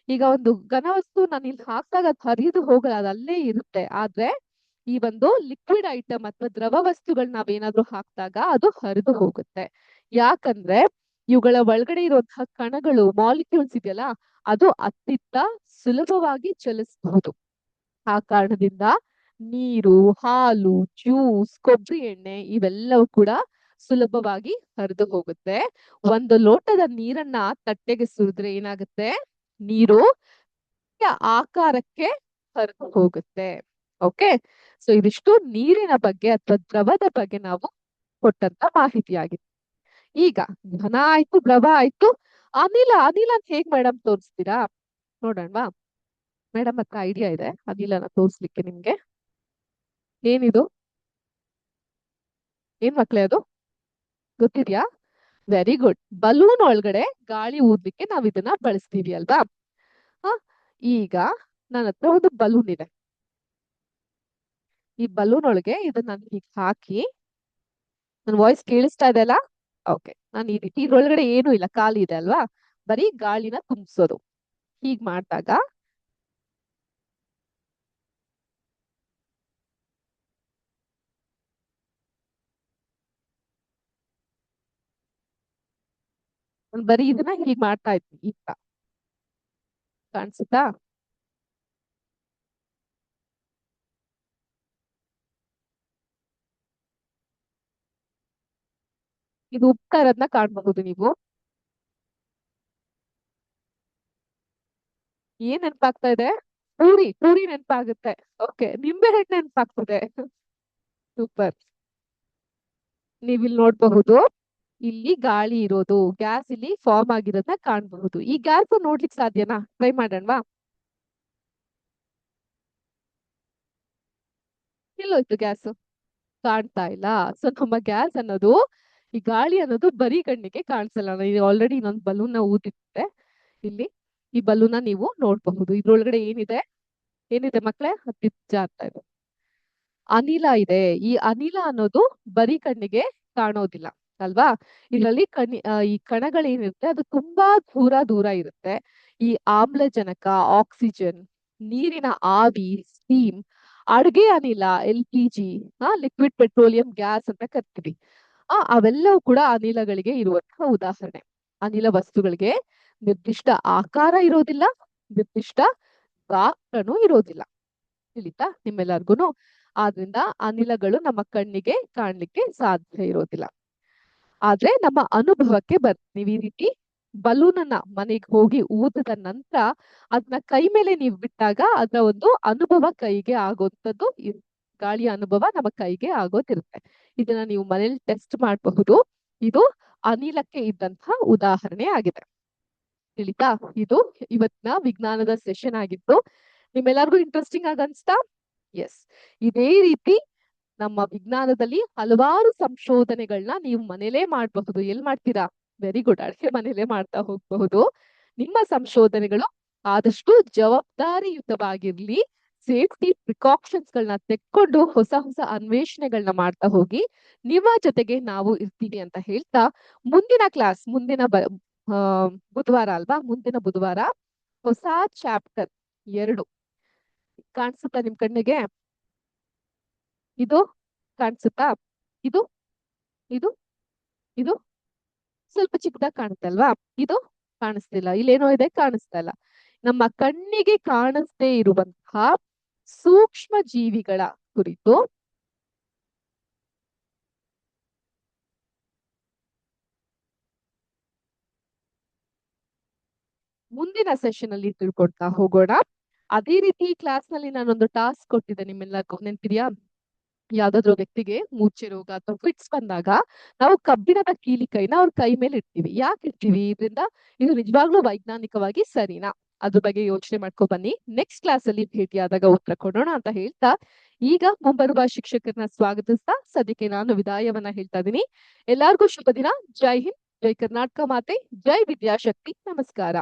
ಈಗ ಒಂದು ಘನವಸ್ತು ನಾನು ಇಲ್ಲಿ ಹಾಕಿದಾಗ ಅದು ಹರಿದು ಹೋಗಲ್ಲ, ಅದು ಅಲ್ಲೇ ಇರುತ್ತೆ. ಆದ್ರೆ ಈ ಒಂದು ಲಿಕ್ವಿಡ್ ಐಟಮ್ ಅಥವಾ ದ್ರವ ವಸ್ತುಗಳು ನಾವೇನಾದ್ರೂ ಹಾಕಿದಾಗ ಅದು ಹರಿದು ಹೋಗುತ್ತೆ. ಯಾಕಂದ್ರೆ ಇವುಗಳ ಒಳಗಡೆ ಇರುವಂತಹ ಕಣಗಳು, ಮಾಲಿಕ್ಯೂಲ್ಸ್ ಇದೆಯಲ್ಲ, ಅದು ಅತ್ತಿತ್ತ ಸುಲಭವಾಗಿ ಚಲಿಸಬಹುದು. ಆ ಕಾರಣದಿಂದ ನೀರು, ಹಾಲು, ಜ್ಯೂಸ್, ಕೊಬ್ಬರಿ ಎಣ್ಣೆ ಇವೆಲ್ಲವೂ ಕೂಡ ಸುಲಭವಾಗಿ ಹರಿದು ಹೋಗುತ್ತೆ. ಒಂದು ಲೋಟದ ನೀರನ್ನ ತಟ್ಟೆಗೆ ಸುರಿದ್ರೆ ಏನಾಗುತ್ತೆ, ನೀರು ಆಕಾರಕ್ಕೆ ಹರಿದು ಹೋಗುತ್ತೆ. ಓಕೆ, ಸೊ ಇದಿಷ್ಟು ನೀರಿನ ಬಗ್ಗೆ ಅಥವಾ ದ್ರವದ ಬಗ್ಗೆ ನಾವು ಕೊಟ್ಟಂತ ಮಾಹಿತಿ ಆಗಿದೆ. ಈಗ ಘನ ಆಯ್ತು, ದ್ರವ ಆಯ್ತು, ಅನಿಲ. ಅನಿಲ ಅಂತ ಹೇಗ್ ಮೇಡಮ್ ತೋರಿಸ್ತೀರಾ? ನೋಡೋಣವಾ? ಮೇಡಮ್ ಹತ್ರ ಐಡಿಯಾ ಇದೆ ಅನಿಲನ ತೋರಿಸ್ಲಿಕ್ಕೆ ನಿಮ್ಗೆ. ಏನಿದು? ಏನ್ ಮಕ್ಳೇ ಅದು ಗೊತ್ತಿದ್ಯಾ? Very good. ಬಲೂನ್ ಒಳಗಡೆ ಗಾಳಿ ಊದ್ಲಿಕ್ಕೆ ನಾವ್ ಇದನ್ನ ಬಳಸ್ತೀವಿ ಅಲ್ವಾ? ಹ ಈಗ ನನ್ನ ಹತ್ರ ಒಂದು ಬಲೂನ್ ಇದೆ. ಈ ಬಲೂನ್ ಒಳಗೆ ಇದನ್ನ ನಾನು ಹೀಗೆ ಹಾಕಿ, ನನ್ನ ವಾಯ್ಸ್ ಕೇಳಿಸ್ತಾ ಇದೆ ಅಲ್ಲ? ಓಕೆ, ನಾನು ಈ ರೀತಿ ಇದ್ರೊಳಗಡೆ ಏನು ಇಲ್ಲ, ಖಾಲಿ ಇದೆ ಅಲ್ವಾ? ಬರೀ ಗಾಳಿನ ತುಂಬಿಸೋದು. ಹೀಗ್ ಮಾಡಿದಾಗ ನಾನು ಬರೀ ಇದನ್ನ ಹೀಗ್ ಮಾಡ್ತಾ ಇದ್ದೀನಿ. ಈಗ ಕಾಣಿಸುತ್ತಾ? ಇದು ಉಪ್ತಾ ಇರೋದನ್ನ ಕಾಣಬಹುದು ನೀವು. ಏನ್ ನೆನಪಾಗ್ತಾ ಇದೆ? ಪೂರಿ. ಪೂರಿ ನೆನಪಾಗುತ್ತೆ. ಓಕೆ, ನಿಂಬೆ ಹಣ್ಣು ನೆನಪಾಗ್ತದೆ. ಸೂಪರ್. ನೀವಿಲ್ಲಿ ನೋಡ್ಬಹುದು, ಇಲ್ಲಿ ಗಾಳಿ ಇರೋದು, ಗ್ಯಾಸ್ ಇಲ್ಲಿ ಫಾರ್ಮ್ ಆಗಿರೋದನ್ನ ಕಾಣಬಹುದು. ಈ ಗ್ಯಾಸ್ ನೋಡ್ಲಿಕ್ಕೆ ಸಾಧ್ಯನಾ? ಟ್ರೈ ಮಾಡೋಣವಾ? ಎಲ್ಲೋಯ್ತು ಗ್ಯಾಸ್? ಕಾಣ್ತಾ ಇಲ್ಲ. ಸೊ ನಮ್ಮ ಗ್ಯಾಸ್ ಅನ್ನೋದು, ಈ ಗಾಳಿ ಅನ್ನೋದು ಬರೀ ಕಣ್ಣಿಗೆ ಕಾಣಿಸಲ್ಲ. ಆಲ್ರೆಡಿ ಇನ್ನೊಂದು ಬಲೂನ್ ಊದಿರುತ್ತೆ ಇಲ್ಲಿ. ಈ ಬಲೂನ ನೀವು ನೋಡಬಹುದು. ಇದ್ರೊಳಗಡೆ ಏನಿದೆ? ಏನಿದೆ ಮಕ್ಳೇ? ಹತ್ತಿಚ್ಚ ಅಂತ ಇದೆ, ಅನಿಲ ಇದೆ. ಈ ಅನಿಲ ಅನ್ನೋದು ಬರೀ ಕಣ್ಣಿಗೆ ಕಾಣೋದಿಲ್ಲ ಅಲ್ವಾ? ಇದರಲ್ಲಿ ಈ ಕಣಗಳೇನಿರುತ್ತೆ ಅದು ತುಂಬಾ ದೂರ ದೂರ ಇರುತ್ತೆ. ಈ ಆಮ್ಲಜನಕ, ಆಕ್ಸಿಜನ್, ನೀರಿನ ಆವಿ, ಸ್ಟೀಮ್, ಅಡುಗೆ ಅನಿಲ, LPG, ಲಿಕ್ವಿಡ್ ಪೆಟ್ರೋಲಿಯಂ ಗ್ಯಾಸ್ ಅಂತ ಕರಿತೀವಿ. ಅವೆಲ್ಲವೂ ಕೂಡ ಅನಿಲಗಳಿಗೆ ಇರುವಂತಹ ಉದಾಹರಣೆ. ಅನಿಲ ವಸ್ತುಗಳಿಗೆ ನಿರ್ದಿಷ್ಟ ಆಕಾರ ಇರೋದಿಲ್ಲ, ನಿರ್ದಿಷ್ಟ ಗಾತ್ರನೂ ಇರೋದಿಲ್ಲ. ತಿಳಿತಾ ನಿಮ್ಮೆಲ್ಲರಿಗೂ? ಆದ್ರಿಂದ ಅನಿಲಗಳು ನಮ್ಮ ಕಣ್ಣಿಗೆ ಕಾಣ್ಲಿಕ್ಕೆ ಸಾಧ್ಯ ಇರೋದಿಲ್ಲ. ಆದ್ರೆ ನಮ್ಮ ಅನುಭವಕ್ಕೆ ನೀವು ಈ ರೀತಿ ಬಲೂನ್ ಅನ್ನ ಮನೆಗೆ ಹೋಗಿ ಊದಿದ ನಂತರ ಅದನ್ನ ಕೈ ಮೇಲೆ ನೀವು ಬಿಟ್ಟಾಗ ಅದರ ಒಂದು ಅನುಭವ ಕೈಗೆ ಆಗೋಂಥದ್ದು, ಗಾಳಿಯ ಅನುಭವ ನಮ್ಮ ಕೈಗೆ ಆಗೋದಿರುತ್ತೆ. ಇದನ್ನ ನೀವು ಮನೇಲಿ ಟೆಸ್ಟ್ ಮಾಡಬಹುದು. ಇದು ಅನಿಲಕ್ಕೆ ಇದ್ದಂತಹ ಉದಾಹರಣೆ ಆಗಿದೆ. ತಿಳಿತಾ? ಇದು ಇವತ್ತಿನ ವಿಜ್ಞಾನದ ಸೆಷನ್ ಆಗಿತ್ತು. ನಿಮ್ಮೆಲ್ಲರಿಗೂ ಇಂಟ್ರೆಸ್ಟಿಂಗ್ ಆಗಿ ಅನ್ಸ್ತಾ? ಎಸ್. ಇದೇ ರೀತಿ ನಮ್ಮ ವಿಜ್ಞಾನದಲ್ಲಿ ಹಲವಾರು ಸಂಶೋಧನೆಗಳನ್ನ ನೀವು ಮನೇಲೇ ಮಾಡಬಹುದು. ಎಲ್ಲಿ ಮಾಡ್ತೀರಾ? ವೆರಿ ಗುಡ್, ಅಡುಗೆ ಮನೇಲೆ ಮಾಡ್ತಾ ಹೋಗಬಹುದು. ನಿಮ್ಮ ಸಂಶೋಧನೆಗಳು ಆದಷ್ಟು ಜವಾಬ್ದಾರಿಯುತವಾಗಿರ್ಲಿ, ಸೇಫ್ಟಿ ಪ್ರಿಕಾಷನ್ಸ್ ಗಳನ್ನ ತೆಕ್ಕೊಂಡು ಹೊಸ ಹೊಸ ಅನ್ವೇಷಣೆಗಳನ್ನ ಮಾಡ್ತಾ ಹೋಗಿ ನಿಮ್ಮ ಜೊತೆಗೆ ನಾವು ಇರ್ತೀವಿ ಅಂತ ಹೇಳ್ತಾ ಮುಂದಿನ ಕ್ಲಾಸ್ ಬುಧವಾರ ಅಲ್ವಾ, ಮುಂದಿನ ಬುಧವಾರ ಹೊಸ ಚಾಪ್ಟರ್ 2 ಕಾಣಿಸುತ್ತಾ ನಿಮ್ ಕಣ್ಣಿಗೆ? ಇದು ಕಾಣಿಸುತ್ತಾ? ಇದು ಇದು ಇದು ಸ್ವಲ್ಪ ಚಿಕ್ಕದಾಗಿ ಕಾಣುತ್ತಲ್ವಾ? ಇದು ಕಾಣಿಸ್ತಿಲ್ಲ, ಇಲ್ಲೇನೋ ಇದೆ ಕಾಣಿಸ್ತಾ ಇಲ್ಲ. ನಮ್ಮ ಕಣ್ಣಿಗೆ ಕಾಣಿಸದೇ ಇರುವಂತಹ ಸೂಕ್ಷ್ಮ ಜೀವಿಗಳ ಕುರಿತು ಮುಂದಿನ ಸೆಷನ್ ಅಲ್ಲಿ ತಿಳ್ಕೊಳ್ತಾ ಹೋಗೋಣ. ಅದೇ ರೀತಿ ಕ್ಲಾಸ್ ನಲ್ಲಿ ನಾನೊಂದು ಟಾಸ್ಕ್ ಕೊಟ್ಟಿದ್ದೆ ನಿಮ್ಮೆಲ್ಲರಿಗೂ, ನೆನ್ಪಿದ್ಯಾ? ಯಾವ್ದಾದ್ರು ವ್ಯಕ್ತಿಗೆ ಮೂರ್ಛೆ ರೋಗ ಅಥವಾ ಫಿಟ್ಸ್ ಬಂದಾಗ ನಾವು ಕಬ್ಬಿಣದ ಕೀಲಿಕೈನ ಅವ್ರ ಕೈ ಮೇಲೆ ಇಡ್ತೀವಿ. ಯಾಕೆ ಇಡ್ತೀವಿ? ಇದು ನಿಜವಾಗ್ಲೂ ವೈಜ್ಞಾನಿಕವಾಗಿ ಸರಿನಾ? ಅದ್ರ ಬಗ್ಗೆ ಯೋಚನೆ ಮಾಡ್ಕೊ ಬನ್ನಿ. ನೆಕ್ಸ್ಟ್ ಕ್ಲಾಸ್ ಅಲ್ಲಿ ಭೇಟಿಯಾದಾಗ ಉತ್ತರ ಕೊಡೋಣ ಅಂತ ಹೇಳ್ತಾ ಈಗ ಮುಂಬರುವ ಶಿಕ್ಷಕರನ್ನ ಸ್ವಾಗತಿಸ್ತಾ ಸದ್ಯಕ್ಕೆ ನಾನು ವಿದಾಯವನ್ನ ಹೇಳ್ತಾ ಇದ್ದೀನಿ. ಎಲ್ಲಾರ್ಗೂ ಶುಭ ದಿನ. ಜೈ ಹಿಂದ್, ಜೈ ಕರ್ನಾಟಕ ಮಾತೆ, ಜೈ ವಿದ್ಯಾಶಕ್ತಿ. ನಮಸ್ಕಾರ.